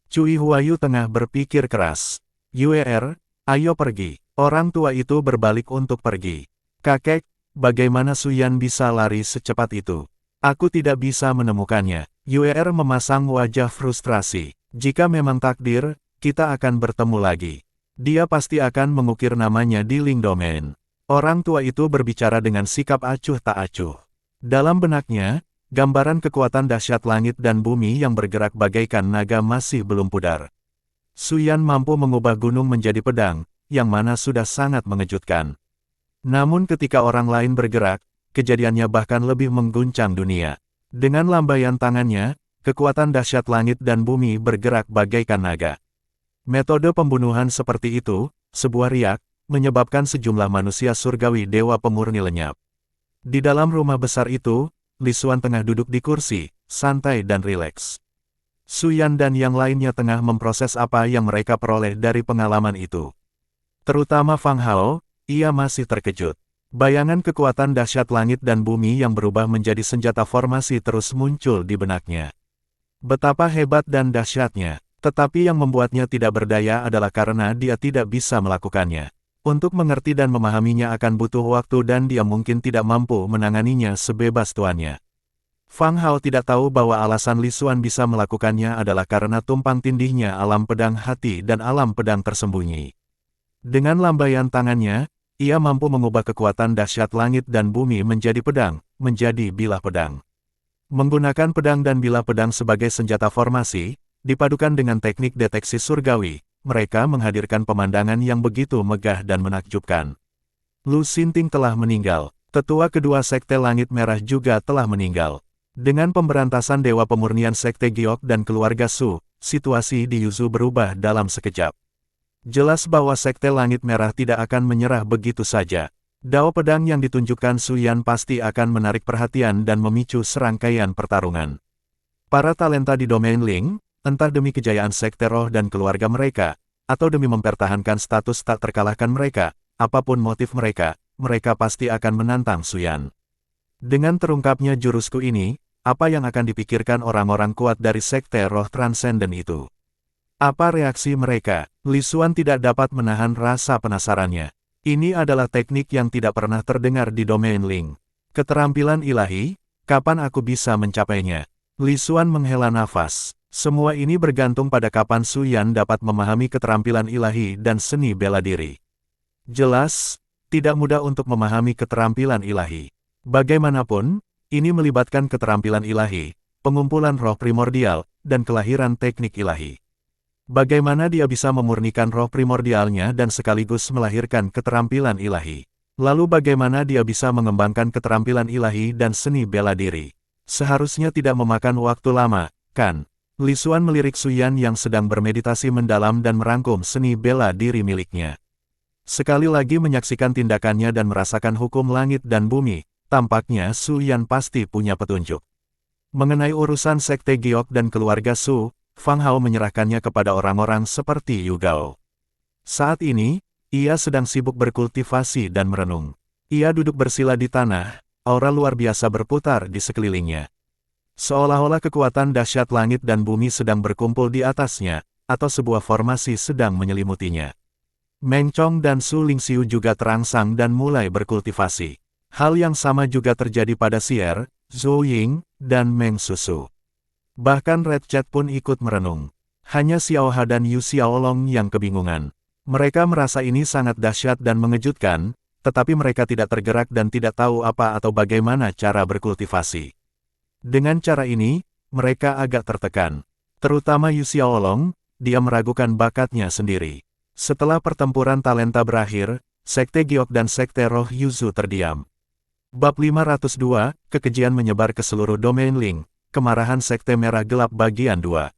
Cui Huayu tengah berpikir keras. UER, ayo pergi. Orang tua itu berbalik untuk pergi. Kakek, bagaimana Su Yan bisa lari secepat itu? Aku tidak bisa menemukannya. UER memasang wajah frustrasi. Jika memang takdir, kita akan bertemu lagi. Dia pasti akan mengukir namanya di link domain. Orang tua itu berbicara dengan sikap acuh tak acuh. Dalam benaknya, gambaran kekuatan dahsyat langit dan bumi yang bergerak bagaikan naga masih belum pudar. Su Yan mampu mengubah gunung menjadi pedang, yang mana sudah sangat mengejutkan. Namun ketika orang lain bergerak, kejadiannya bahkan lebih mengguncang dunia. Dengan lambaian tangannya, kekuatan dahsyat langit dan bumi bergerak bagaikan naga. Metode pembunuhan seperti itu, sebuah riak, menyebabkan sejumlah manusia surgawi dewa pemurni lenyap. Di dalam rumah besar itu, Li Xuan tengah duduk di kursi, santai dan rileks. Su Yan dan yang lainnya tengah memproses apa yang mereka peroleh dari pengalaman itu. Terutama Fang Hao, ia masih terkejut. Bayangan kekuatan dahsyat langit dan bumi yang berubah menjadi senjata formasi terus muncul di benaknya. Betapa hebat dan dahsyatnya. Tetapi yang membuatnya tidak berdaya adalah karena dia tidak bisa melakukannya. Untuk mengerti dan memahaminya akan butuh waktu dan dia mungkin tidak mampu menanganinya sebebas tuannya. Fang Hao tidak tahu bahwa alasan Li Xuan bisa melakukannya adalah karena tumpang tindihnya alam pedang hati dan alam pedang tersembunyi. Dengan lambaian tangannya, ia mampu mengubah kekuatan dahsyat langit dan bumi menjadi pedang, menjadi bilah pedang. Menggunakan pedang dan bilah pedang sebagai senjata formasi, dipadukan dengan teknik deteksi surgawi, mereka menghadirkan pemandangan yang begitu megah dan menakjubkan. Lu Xinting telah meninggal, tetua kedua Sekte Langit Merah juga telah meninggal. Dengan pemberantasan Dewa Pemurnian Sekte Giok dan keluarga Su, situasi di Yuzu berubah dalam sekejap. Jelas bahwa Sekte Langit Merah tidak akan menyerah begitu saja. Dao pedang yang ditunjukkan Su Yan pasti akan menarik perhatian dan memicu serangkaian pertarungan. Para talenta di domain Ling, entah demi kejayaan Sekte Roh dan keluarga mereka, atau demi mempertahankan status tak terkalahkan mereka, apapun motif mereka, mereka pasti akan menantang Su Yan. Dengan terungkapnya jurusku ini, apa yang akan dipikirkan orang-orang kuat dari Sekte Roh Transenden itu? Apa reaksi mereka? Li Xuan tidak dapat menahan rasa penasarannya. Ini adalah teknik yang tidak pernah terdengar di domain Ling. Keterampilan ilahi, kapan aku bisa mencapainya? Li Xuan menghela nafas. Semua ini bergantung pada kapan Su Yan dapat memahami keterampilan ilahi dan seni bela diri. Jelas, tidak mudah untuk memahami keterampilan ilahi. Bagaimanapun, ini melibatkan keterampilan ilahi, pengumpulan roh primordial, dan kelahiran teknik ilahi. Bagaimana dia bisa memurnikan roh primordialnya dan sekaligus melahirkan keterampilan ilahi? Lalu bagaimana dia bisa mengembangkan keterampilan ilahi dan seni bela diri? Seharusnya tidak memakan waktu lama, kan? Li Xuan melirik Su Yan yang sedang bermeditasi mendalam dan merangkum seni bela diri miliknya. Sekali lagi menyaksikan tindakannya dan merasakan hukum langit dan bumi, tampaknya Su Yan pasti punya petunjuk. Mengenai urusan Sekte Giok dan keluarga Su, Fang Hao menyerahkannya kepada orang-orang seperti Yu Gao. Saat ini, ia sedang sibuk berkultivasi dan merenung. Ia duduk bersila di tanah, aura luar biasa berputar di sekelilingnya. Seolah-olah kekuatan dahsyat langit dan bumi sedang berkumpul di atasnya, atau sebuah formasi sedang menyelimutinya. Meng Chong dan Su Lingxiu juga terangsang dan mulai berkultivasi. Hal yang sama juga terjadi pada Xier, Zhou Ying, dan Meng Susu. Bahkan Red Chat pun ikut merenung. Hanya Xiao Ha dan Yu Xiaolong yang kebingungan. Mereka merasa ini sangat dahsyat dan mengejutkan, tetapi mereka tidak tergerak dan tidak tahu apa atau bagaimana cara berkultivasi. Dengan cara ini, mereka agak tertekan. Terutama Yu Xiaolong, dia meragukan bakatnya sendiri. Setelah pertempuran talenta berakhir, Sekte Giok dan Sekte Roh Yuzu terdiam. Bab 502, kekejian menyebar ke seluruh domain Ling, kemarahan Sekte Merah Gelap bagian 2.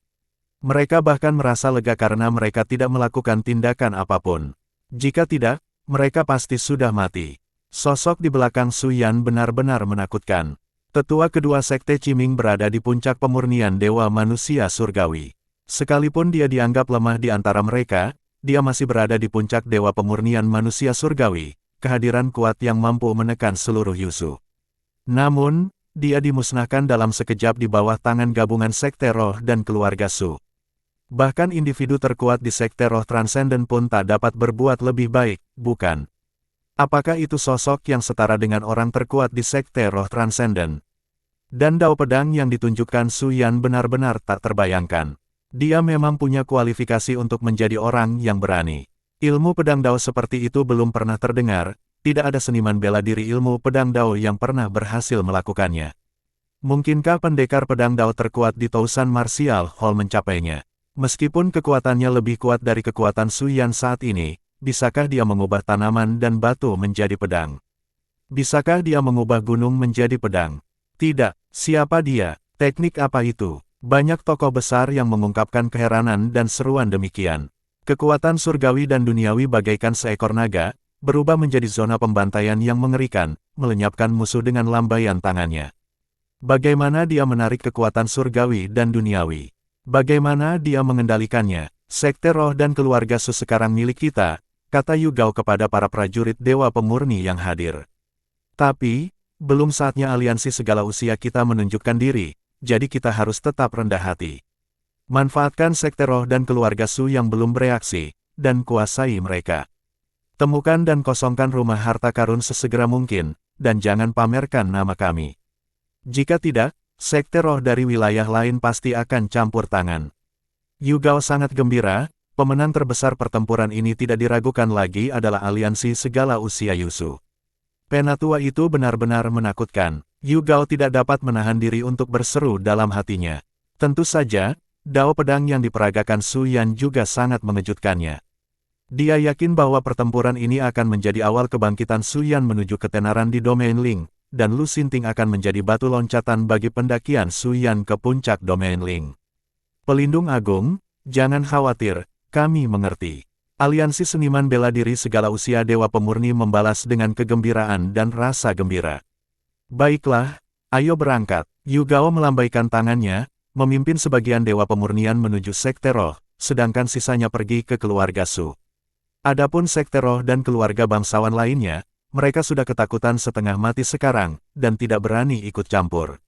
Mereka bahkan merasa lega karena mereka tidak melakukan tindakan apapun. Jika tidak, mereka pasti sudah mati. Sosok di belakang Su Yan benar-benar menakutkan. Tetua kedua Sekte Qiming berada di puncak pemurnian Dewa Manusia Surgawi. Sekalipun dia dianggap lemah di antara mereka, dia masih berada di puncak Dewa Pemurnian Manusia Surgawi, kehadiran kuat yang mampu menekan seluruh Yuzu. Namun, dia dimusnahkan dalam sekejap di bawah tangan gabungan Sekte Roh dan keluarga Su. Bahkan individu terkuat di Sekte Roh Transenden pun tak dapat berbuat lebih baik, bukan? Apakah itu sosok yang setara dengan orang terkuat di Sekte Roh Transenden? Dan dao pedang yang ditunjukkan Su Yan benar-benar tak terbayangkan. Dia memang punya kualifikasi untuk menjadi orang yang berani. Ilmu pedang Dao seperti itu belum pernah terdengar, tidak ada seniman bela diri ilmu pedang Dao yang pernah berhasil melakukannya. Mungkinkah pendekar pedang Dao terkuat di Tousan Martial Hall mencapainya? Meskipun kekuatannya lebih kuat dari kekuatan Su Yan saat ini, bisakah dia mengubah tanaman dan batu menjadi pedang? Bisakah dia mengubah gunung menjadi pedang? Tidak. Siapa dia? Teknik apa itu? Banyak tokoh besar yang mengungkapkan keheranan dan seruan demikian. Kekuatan surgawi dan duniawi bagaikan seekor naga, berubah menjadi zona pembantaian yang mengerikan, melenyapkan musuh dengan lambaian tangannya. Bagaimana dia menarik kekuatan surgawi dan duniawi? Bagaimana dia mengendalikannya? Sekte roh dan keluarga Su sekarang milik kita, kata Yu Gao kepada para prajurit Dewa Pemurni yang hadir. Tapi, belum saatnya aliansi segala usia kita menunjukkan diri, jadi kita harus tetap rendah hati. Manfaatkan sekte roh dan keluarga Su yang belum bereaksi, dan kuasai mereka. Temukan dan kosongkan rumah harta karun sesegera mungkin, dan jangan pamerkan nama kami. Jika tidak, sekte roh dari wilayah lain pasti akan campur tangan. Yu Gao sangat gembira, pemenang terbesar pertempuran ini tidak diragukan lagi adalah aliansi segala usia Yusu. Penatua itu benar-benar menakutkan. Yu Gao tidak dapat menahan diri untuk berseru dalam hatinya. Tentu saja, Dao pedang yang diperagakan Su Yan juga sangat mengejutkannya. Dia yakin bahwa pertempuran ini akan menjadi awal kebangkitan Su Yan menuju ketenaran di domain Ling, dan Lu Xinting akan menjadi batu loncatan bagi pendakian Su Yan ke puncak domain Ling. Pelindung Agung, jangan khawatir, kami mengerti. Aliansi seniman bela diri segala usia Dewa Pemurni membalas dengan kegembiraan dan rasa gembira. Baiklah, ayo berangkat. Yu Gao melambaikan tangannya, memimpin sebagian Dewa Pemurnian menuju Sekte Roh, sedangkan sisanya pergi ke keluarga Su. Adapun Sekte Roh dan keluarga bangsawan lainnya, mereka sudah ketakutan setengah mati sekarang, dan tidak berani ikut campur.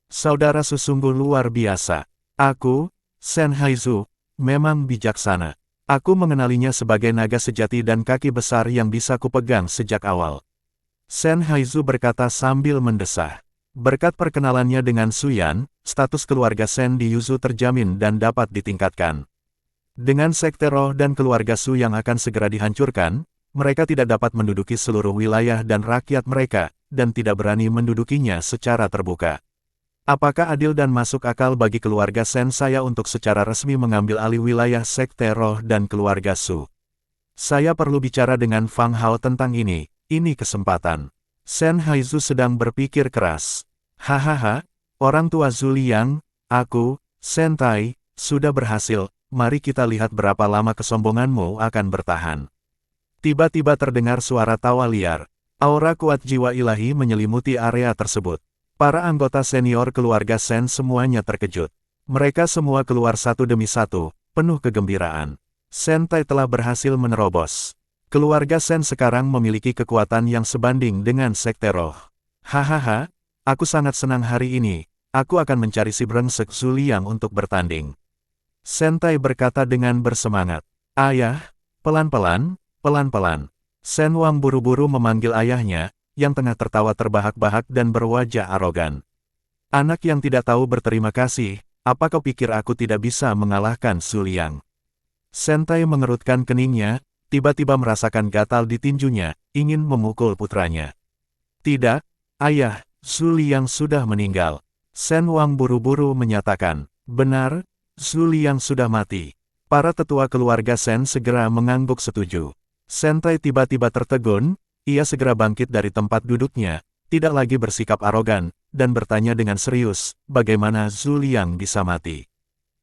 Saudara Su sungguh luar biasa. Aku, Shen Haizu, memang bijaksana. Aku mengenalinya sebagai naga sejati dan kaki besar yang bisa kupegang sejak awal. Shen Haizu berkata sambil mendesah. Berkat perkenalannya dengan Su Yan, status keluarga Shen di Yuzu terjamin dan dapat ditingkatkan. Dengan sekte roh dan keluarga Su yang akan segera dihancurkan, mereka tidak dapat menduduki seluruh wilayah dan rakyat mereka, dan tidak berani mendudukinya secara terbuka. Apakah adil dan masuk akal bagi keluarga Shen saya untuk secara resmi mengambil alih wilayah sekte roh dan keluarga Su? Saya perlu bicara dengan Fang Hao tentang ini kesempatan. Shen Haizu sedang berpikir keras. Hahaha, orang tua Zhu Liang, aku, Shen Tai, sudah berhasil, mari kita lihat berapa lama kesombonganmu akan bertahan. Tiba-tiba terdengar suara tawa liar. Aura kuat jiwa ilahi menyelimuti area tersebut. Para anggota senior keluarga Shen semuanya terkejut. Mereka semua keluar satu demi satu, penuh kegembiraan. Shen Tai telah berhasil menerobos. Keluarga Shen sekarang memiliki kekuatan yang sebanding dengan sekte roh. Hahaha, aku sangat senang hari ini, aku akan mencari si brengsek Zhu Liang untuk bertanding. Shen Tai berkata dengan bersemangat. Ayah, pelan-pelan, pelan-pelan. Shen Wang buru-buru memanggil ayahnya, yang tengah tertawa terbahak-bahak dan berwajah arogan. Anak yang tidak tahu berterima kasih, apa kau pikir aku tidak bisa mengalahkan Zhu Liang? Shen Tai mengerutkan keningnya, tiba-tiba merasakan gatal di tinjunya, ingin memukul putranya. Tidak, ayah, Zhu Liang sudah meninggal. Shen Wang buru-buru menyatakan, benar, Zhu Liang sudah mati. Para tetua keluarga Shen segera mengangguk setuju. Shen Tai tiba-tiba tertegun, ia segera bangkit dari tempat duduknya, tidak lagi bersikap arogan, dan bertanya dengan serius, bagaimana Zhu Liang bisa mati?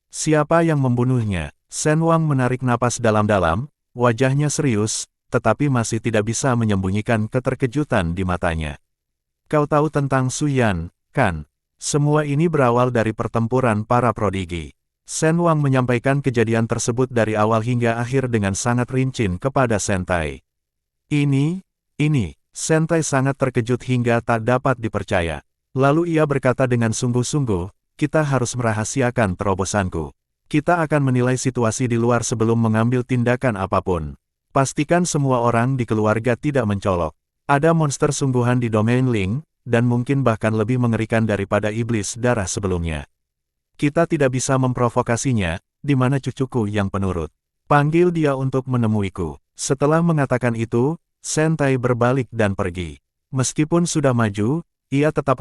Siapa yang membunuhnya? Shen Wang menarik napas dalam-dalam, wajahnya serius, tetapi masih tidak bisa menyembunyikan keterkejutan di matanya. Kau tahu tentang Su Yan, kan? Semua ini berawal dari pertempuran para prodigi. Shen Wang menyampaikan kejadian tersebut dari awal hingga akhir dengan sangat rinci kepada Shen Tai. Ini, Shen Tai sangat terkejut hingga tak dapat dipercaya. Lalu ia berkata dengan sungguh-sungguh, kita harus merahasiakan terobosanku. Kita akan menilai situasi di luar sebelum mengambil tindakan apapun. Pastikan semua orang di keluarga tidak mencolok. Ada monster sungguhan di domain Ling, dan mungkin bahkan lebih mengerikan daripada iblis darah sebelumnya. Kita tidak bisa memprovokasinya, di mana cucuku yang penurut. Panggil dia untuk menemuiku. Setelah mengatakan itu, Sentai berbalik dan pergi. Meskipun sudah maju, ia tetap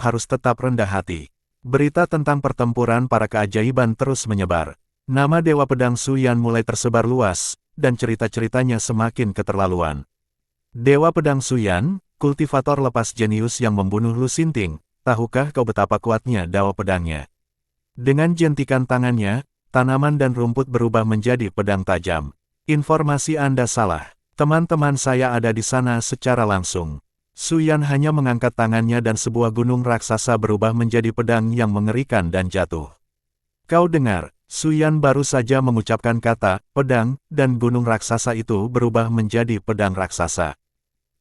rendah hati. Berita tentang pertempuran para keajaiban terus menyebar. Nama Dewa Pedang Suyan mulai tersebar luas, dan cerita-ceritanya semakin keterlaluan. Dewa Pedang Suyan, kultivator lepas jenius yang membunuh Lu Xinting, tahukah kau betapa kuatnya dawa pedangnya? Dengan jentikan tangannya, tanaman dan rumput berubah menjadi pedang tajam. Informasi Anda salah. Teman-teman saya ada di sana secara langsung. Suyan hanya mengangkat tangannya dan sebuah gunung raksasa berubah menjadi pedang yang mengerikan dan jatuh. Kau dengar, Suyan baru saja mengucapkan kata, pedang, dan gunung raksasa itu berubah menjadi pedang raksasa.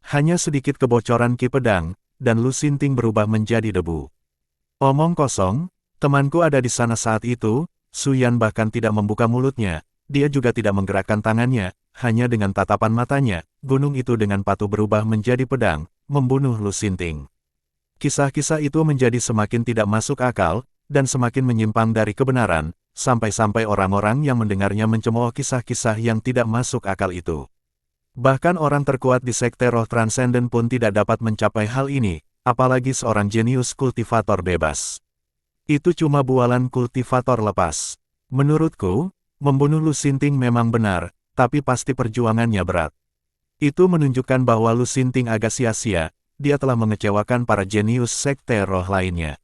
Hanya sedikit kebocoran ki pedang, dan Lu Xinting berubah menjadi debu. Omong kosong, temanku ada di sana saat itu, Suyan bahkan tidak membuka mulutnya, dia juga tidak menggerakkan tangannya, hanya dengan tatapan matanya, gunung itu dengan patuh berubah menjadi pedang, membunuh Lu Xinting. Kisah-kisah itu menjadi semakin tidak masuk akal, dan semakin menyimpang dari kebenaran, sampai-sampai orang-orang yang mendengarnya mencemooh kisah-kisah yang tidak masuk akal itu. Bahkan orang terkuat di Sekte Roh Transenden pun tidak dapat mencapai hal ini, apalagi seorang jenius kultivator bebas. Itu cuma bualan kultivator lepas. Menurutku, membunuh Lu Xinting memang benar, tapi pasti perjuangannya berat. Itu menunjukkan bahwa Lu Xinting agak sia-sia, dia telah mengecewakan para jenius Sekte Roh lainnya.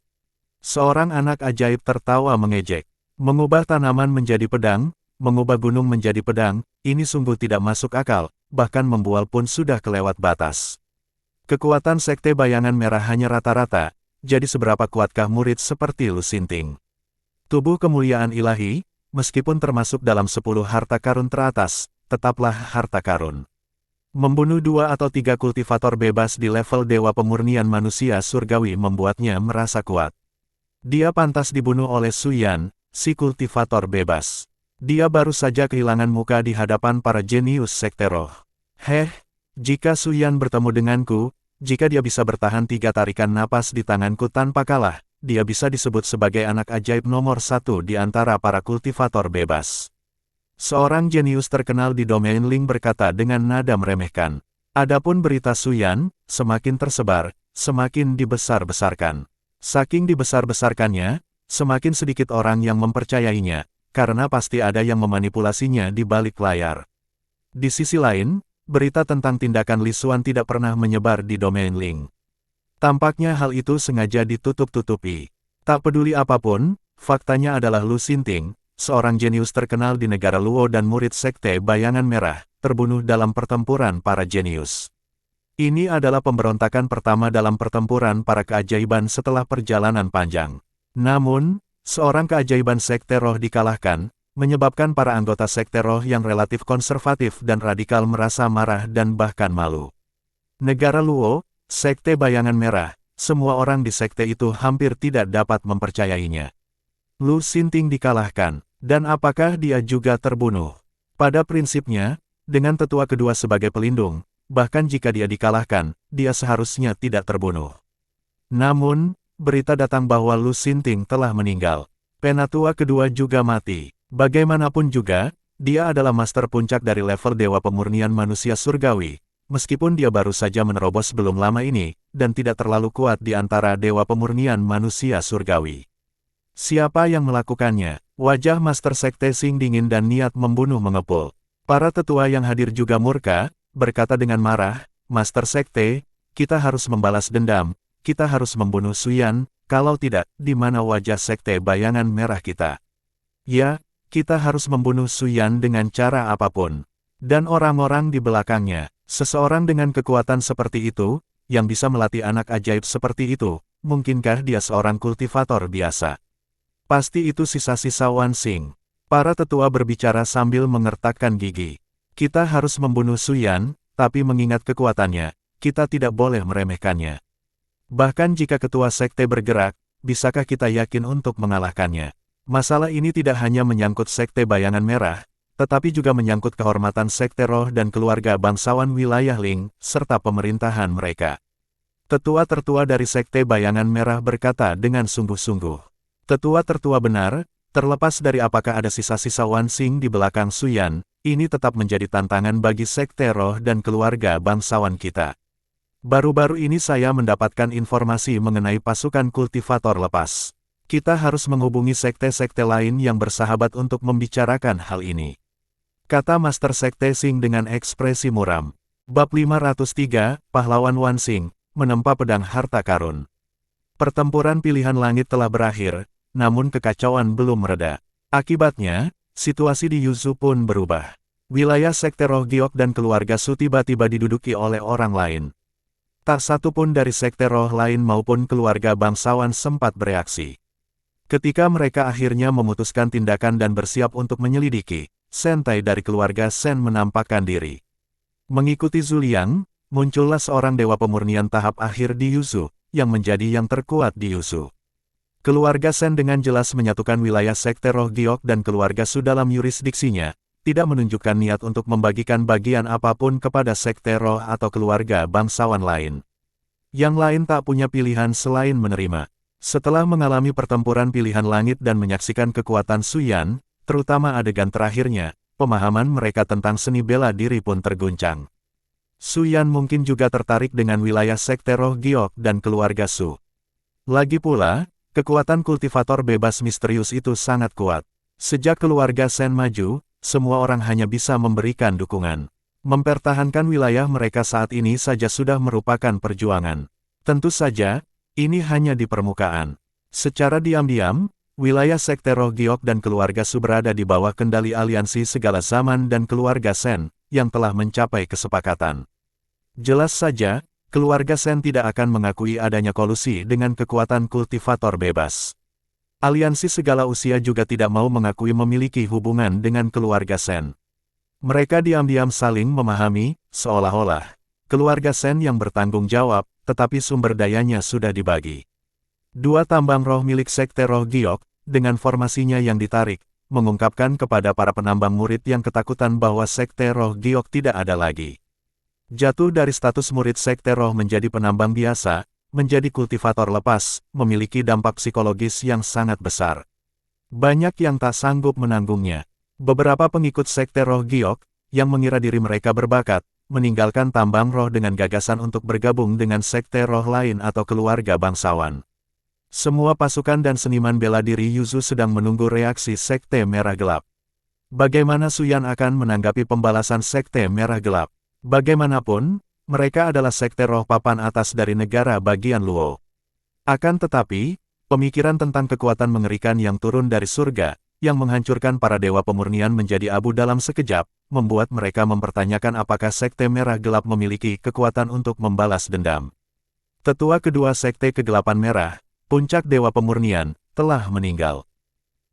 Seorang anak ajaib tertawa mengejek. Mengubah tanaman menjadi pedang, mengubah gunung menjadi pedang, ini sungguh tidak masuk akal, bahkan membual pun sudah kelewat batas. Kekuatan Sekte Bayangan Merah hanya rata-rata, jadi seberapa kuatkah murid seperti Lu Xinting? Tubuh kemuliaan ilahi, meskipun termasuk dalam 10 harta karun teratas, tetaplah harta karun. Membunuh 2 atau 3 kultivator bebas di level Dewa Pemurnian Manusia Surgawi membuatnya merasa kuat. Dia pantas dibunuh oleh Suyan, si kultivator bebas. Dia baru saja kehilangan muka di hadapan para jenius Sekte Roh. Jika Suyan bertemu denganku, jika dia bisa bertahan 3 tarikan napas di tanganku tanpa kalah, dia bisa disebut sebagai anak ajaib nomor 1 di antara para kultivator bebas. Seorang jenius terkenal di domain Ling berkata dengan nada meremehkan. Adapun berita Suyan, semakin tersebar, semakin dibesar-besarkan. Saking dibesar-besarkannya, semakin sedikit orang yang mempercayainya, karena pasti ada yang memanipulasinya di balik layar. Di sisi lain, berita tentang tindakan Li Xuan tidak pernah menyebar di domain Ling. Tampaknya hal itu sengaja ditutup-tutupi. Tak peduli apapun, faktanya adalah Lu Xinting, seorang jenius terkenal di negara Luo dan murid Sekte Bayangan Merah, terbunuh dalam pertempuran para jenius. Ini adalah pemberontakan pertama dalam pertempuran para keajaiban setelah perjalanan panjang. Namun, seorang keajaiban Sekte Roh dikalahkan, menyebabkan para anggota Sekte Roh yang relatif konservatif dan radikal merasa marah dan bahkan malu. Negara Luo, Sekte Bayangan Merah, semua orang di sekte itu hampir tidak dapat mempercayainya. Lu Xinting dikalahkan, dan apakah dia juga terbunuh? Pada prinsipnya, dengan tetua kedua sebagai pelindung, bahkan jika dia dikalahkan, dia seharusnya tidak terbunuh. Namun, berita datang bahwa Lu Xinting telah meninggal. Penatua kedua juga mati. Bagaimanapun juga, dia adalah master puncak dari level Dewa Pemurnian Manusia Surgawi, meskipun dia baru saja menerobos belum lama ini, dan tidak terlalu kuat di antara Dewa Pemurnian Manusia Surgawi. Siapa yang melakukannya? Wajah Master Sekte Xing dingin dan niat membunuh mengepul. Para tetua yang hadir juga murka, berkata dengan marah, Master Sekte, kita harus membalas dendam, kita harus membunuh Suyan, kalau tidak, di mana wajah Sekte Bayangan Merah kita? Ya, kita harus membunuh Suyan dengan cara apapun. Dan orang-orang di belakangnya, seseorang dengan kekuatan seperti itu, yang bisa melatih anak ajaib seperti itu, mungkinkah dia seorang kultivator biasa? Pasti itu sisa-sisa Wan Xing. Para tetua berbicara sambil mengertakkan gigi. Kita harus membunuh Suyan, tapi mengingat kekuatannya, kita tidak boleh meremehkannya. Bahkan jika ketua sekte bergerak, bisakah kita yakin untuk mengalahkannya? Masalah ini tidak hanya menyangkut Sekte Bayangan Merah, tetapi juga menyangkut kehormatan Sekte Roh dan keluarga bangsawan wilayah Ling, serta pemerintahan mereka. Tetua-tertua dari Sekte Bayangan Merah berkata dengan sungguh-sungguh. Tetua tertua benar, Terlepas dari apakah ada sisa-sisa Wansing di belakang Suyan, ini tetap menjadi tantangan bagi Sekte Roh dan keluarga bangsawan kita. Baru-baru ini saya mendapatkan informasi mengenai pasukan kultivator lepas. Kita harus menghubungi sekte-sekte lain yang bersahabat untuk membicarakan hal ini. Kata Master Sekte Sing dengan ekspresi muram. Bab 503, Pahlawan Wansing, menempa pedang harta karun. Pertempuran pilihan langit telah berakhir, namun kekacauan belum mereda. Akibatnya, situasi di Yuzu pun berubah. Wilayah Sekte Roh Giok dan keluarga Su tiba-tiba diduduki oleh orang lain. Tak satu pun dari Sekte Roh lain maupun keluarga bangsawan sempat bereaksi. Ketika mereka akhirnya memutuskan tindakan dan bersiap untuk menyelidiki, Sentai dari keluarga Sen menampakkan diri. Mengikuti Zuliang, muncullah seorang dewa pemurnian tahap akhir di Yuzu, yang menjadi yang terkuat di Yuzu. Keluarga Sen dengan jelas menyatukan wilayah Sekte Roh Giok dan keluarga Su dalam yurisdiksinya, tidak menunjukkan niat untuk membagikan bagian apapun kepada Sekte Roh atau keluarga bangsawan lain. Yang lain tak punya pilihan selain menerima. Setelah mengalami pertempuran pilihan langit dan menyaksikan kekuatan Suyan, terutama adegan terakhirnya, pemahaman mereka tentang seni bela diri pun terguncang. Suyan mungkin juga tertarik dengan wilayah Sekte Roh Giok dan keluarga Su. Lagi pula, kekuatan kultivator bebas misterius itu sangat kuat. Sejak keluarga Sen maju, semua orang hanya bisa memberikan dukungan. Mempertahankan wilayah mereka saat ini saja sudah merupakan perjuangan. Tentu saja, ini hanya di permukaan. Secara diam-diam, wilayah Sekte Roh Giok dan keluarga Su berada di bawah kendali aliansi segala zaman dan keluarga Sen, yang telah mencapai kesepakatan. Jelas saja, keluarga Sen tidak akan mengakui adanya kolusi dengan kekuatan kultivator bebas. Aliansi segala usia juga tidak mau mengakui memiliki hubungan dengan keluarga Sen. Mereka diam-diam saling memahami, seolah-olah keluarga Sen yang bertanggung jawab, tetapi sumber dayanya sudah dibagi. Dua tambang roh milik Sekte Roh Giok, dengan formasinya yang ditarik, mengungkapkan kepada para penambang murid yang ketakutan bahwa Sekte Roh Giok tidak ada lagi. Jatuh dari status murid Sekte Roh menjadi penambang biasa, menjadi kultivator lepas, memiliki dampak psikologis yang sangat besar. Banyak yang tak sanggup menanggungnya. Beberapa pengikut Sekte Roh Giok, yang mengira diri mereka berbakat, meninggalkan tambang roh dengan gagasan untuk bergabung dengan Sekte Roh lain atau keluarga bangsawan. Semua pasukan dan seniman bela diri Yuzu sedang menunggu reaksi Sekte Merah Gelap. Bagaimana Suyan akan menanggapi pembalasan Sekte Merah Gelap? Bagaimanapun, mereka adalah Sekte Roh papan atas dari negara bagian Luo. Akan tetapi, pemikiran tentang kekuatan mengerikan yang turun dari surga, yang menghancurkan para dewa pemurnian menjadi abu dalam sekejap, membuat mereka mempertanyakan apakah Sekte Merah Gelap memiliki kekuatan untuk membalas dendam. Tetua kedua Sekte Kegelapan Merah, Puncak Dewa Pemurnian, telah meninggal.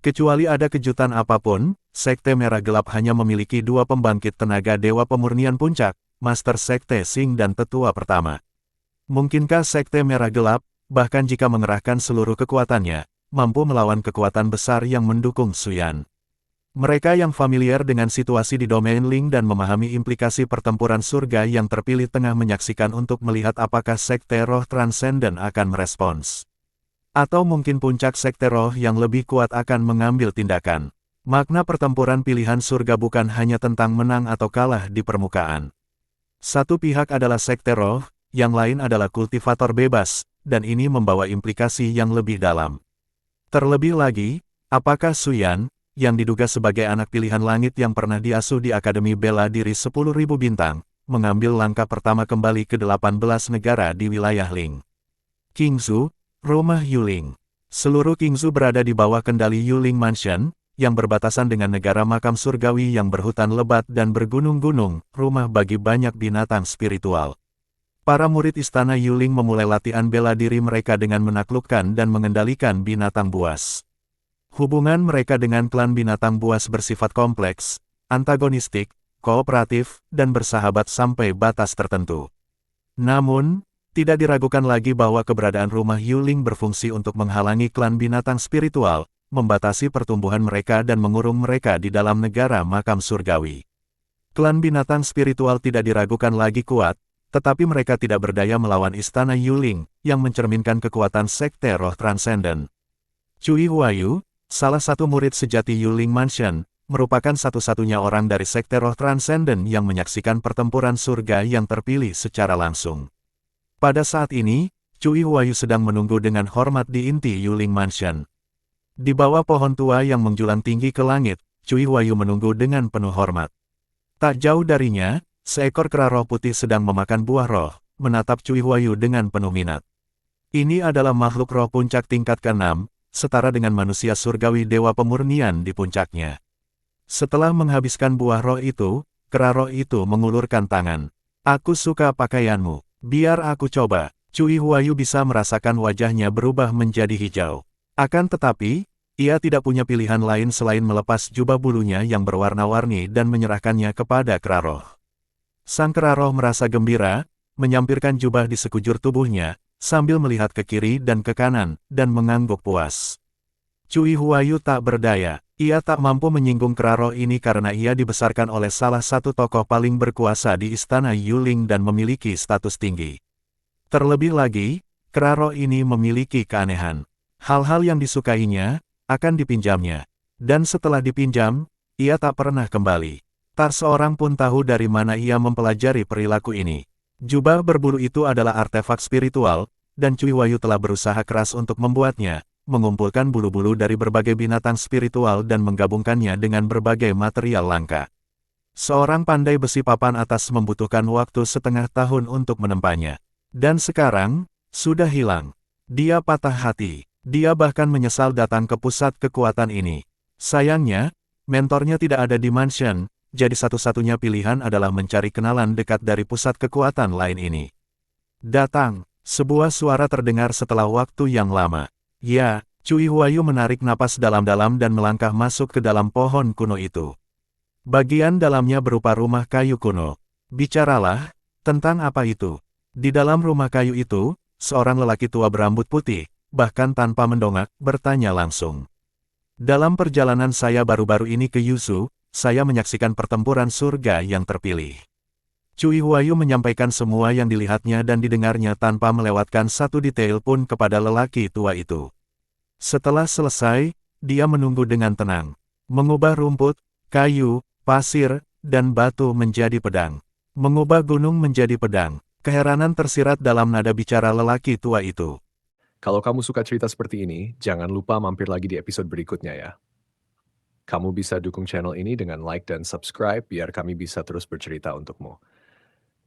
Kecuali ada kejutan apapun, Sekte Merah Gelap hanya memiliki dua pembangkit tenaga Dewa Pemurnian Puncak, Master Sekte Sing dan Tetua Pertama. Mungkinkah Sekte Merah Gelap, bahkan jika mengerahkan seluruh kekuatannya, mampu melawan kekuatan besar yang mendukung Suyan? Mereka yang familiar dengan situasi di domain Ling dan memahami implikasi pertempuran surga yang terpilih tengah menyaksikan untuk melihat apakah Sekte Roh Transcendent akan merespons. Atau mungkin puncak Sekte Roh yang lebih kuat akan mengambil tindakan. Makna pertempuran pilihan surga bukan hanya tentang menang atau kalah di permukaan. Satu pihak adalah Sekte Roh, yang lain adalah kultivator bebas, dan ini membawa implikasi yang lebih dalam. Terlebih lagi, apakah Suyan, yang diduga sebagai anak pilihan langit yang pernah diasuh di Akademi Bela Diri 10.000 bintang, mengambil langkah pertama kembali ke 18 negara di wilayah Ling? Qingzu, rumah Yuling. Seluruh Qingzu berada di bawah kendali Yuling Mansion, yang berbatasan dengan negara makam surgawi yang berhutan lebat dan bergunung-gunung, rumah bagi banyak binatang spiritual. Para murid istana Yuling memulai latihan bela diri mereka dengan menaklukkan dan mengendalikan binatang buas. Hubungan mereka dengan klan binatang buas bersifat kompleks, antagonistik, kooperatif, dan bersahabat sampai batas tertentu. Namun, tidak diragukan lagi bahwa keberadaan rumah Yuling berfungsi untuk menghalangi klan binatang spiritual, membatasi pertumbuhan mereka dan mengurung mereka di dalam negara makam surgawi. Klan binatang spiritual tidak diragukan lagi kuat, tetapi mereka tidak berdaya melawan istana Yuling, yang mencerminkan kekuatan Sekte Roh Transcendent. Cui Huayu, Salah satu murid sejati Yuling Mansion, merupakan satu-satunya orang dari Sekte Roh Transcendent yang menyaksikan pertempuran surga yang terpilih secara langsung. Pada saat ini, Cui Huayu sedang menunggu dengan hormat di inti Yuling Mansion. Di bawah pohon tua yang menjulang tinggi ke langit, Cui Huayu menunggu dengan penuh hormat. Tak jauh darinya, seekor kera roh putih sedang memakan buah roh, menatap Cui Huayu dengan penuh minat. Ini adalah makhluk roh puncak tingkat ke-6, setara dengan manusia surgawi dewa pemurnian di puncaknya. Setelah menghabiskan buah roh itu, kera roh itu mengulurkan tangan. Aku suka pakaianmu, biar aku coba. Cui Huayu bisa merasakan wajahnya berubah menjadi hijau. Akan tetapi, ia tidak punya pilihan lain selain melepas jubah bulunya yang berwarna-warni dan menyerahkannya kepada kera roh. Sang kera roh merasa gembira, menyampirkan jubah di sekujur tubuhnya, sambil melihat ke kiri dan ke kanan, dan mengangguk puas. Cui Huayu tak berdaya, ia tak mampu menyinggung kera roh ini karena ia dibesarkan oleh salah satu tokoh paling berkuasa di istana Yuling dan memiliki status tinggi. Terlebih lagi, kera roh ini memiliki keanehan. Hal-hal yang disukainya, akan dipinjamnya. Dan setelah dipinjam, ia tak pernah kembali. Tak seorang pun tahu dari mana ia mempelajari perilaku ini. Jubah berbulu itu adalah artefak spiritual, dan Cui Huayu telah berusaha keras untuk membuatnya, mengumpulkan bulu-bulu dari berbagai binatang spiritual dan menggabungkannya dengan berbagai material langka. Seorang pandai besi papan atas membutuhkan waktu setengah tahun untuk menempanya. Dan sekarang, sudah hilang. Dia patah hati. Dia bahkan menyesal datang ke pusat kekuatan ini. Sayangnya, mentornya tidak ada di mansion, jadi satu-satunya pilihan adalah mencari kenalan dekat dari pusat kekuatan lain ini. Datang, sebuah suara terdengar setelah waktu yang lama. Ya, Cui Huayu menarik napas dalam-dalam dan melangkah masuk ke dalam pohon kuno itu. Bagian dalamnya berupa rumah kayu kuno. Bicaralah, tentang apa itu? Di dalam rumah kayu itu, seorang lelaki tua berambut putih, bahkan tanpa mendongak, bertanya langsung. Dalam perjalanan saya baru-baru ini ke Yuzu, saya menyaksikan pertempuran surga yang terpilih. Cui Huayu menyampaikan semua yang dilihatnya dan didengarnya tanpa melewatkan satu detail pun kepada lelaki tua itu. Setelah selesai, dia menunggu dengan tenang. Mengubah rumput, kayu, pasir, dan batu menjadi pedang. Mengubah gunung menjadi pedang. Keheranan tersirat dalam nada bicara lelaki tua itu. Kalau kamu suka cerita seperti ini, jangan lupa mampir lagi di episode berikutnya ya. Kamu bisa dukung channel ini dengan like dan subscribe biar kami bisa terus bercerita untukmu.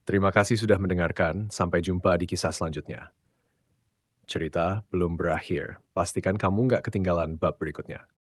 Terima kasih sudah mendengarkan, sampai jumpa di kisah selanjutnya. Cerita belum berakhir, pastikan kamu nggak ketinggalan bab berikutnya.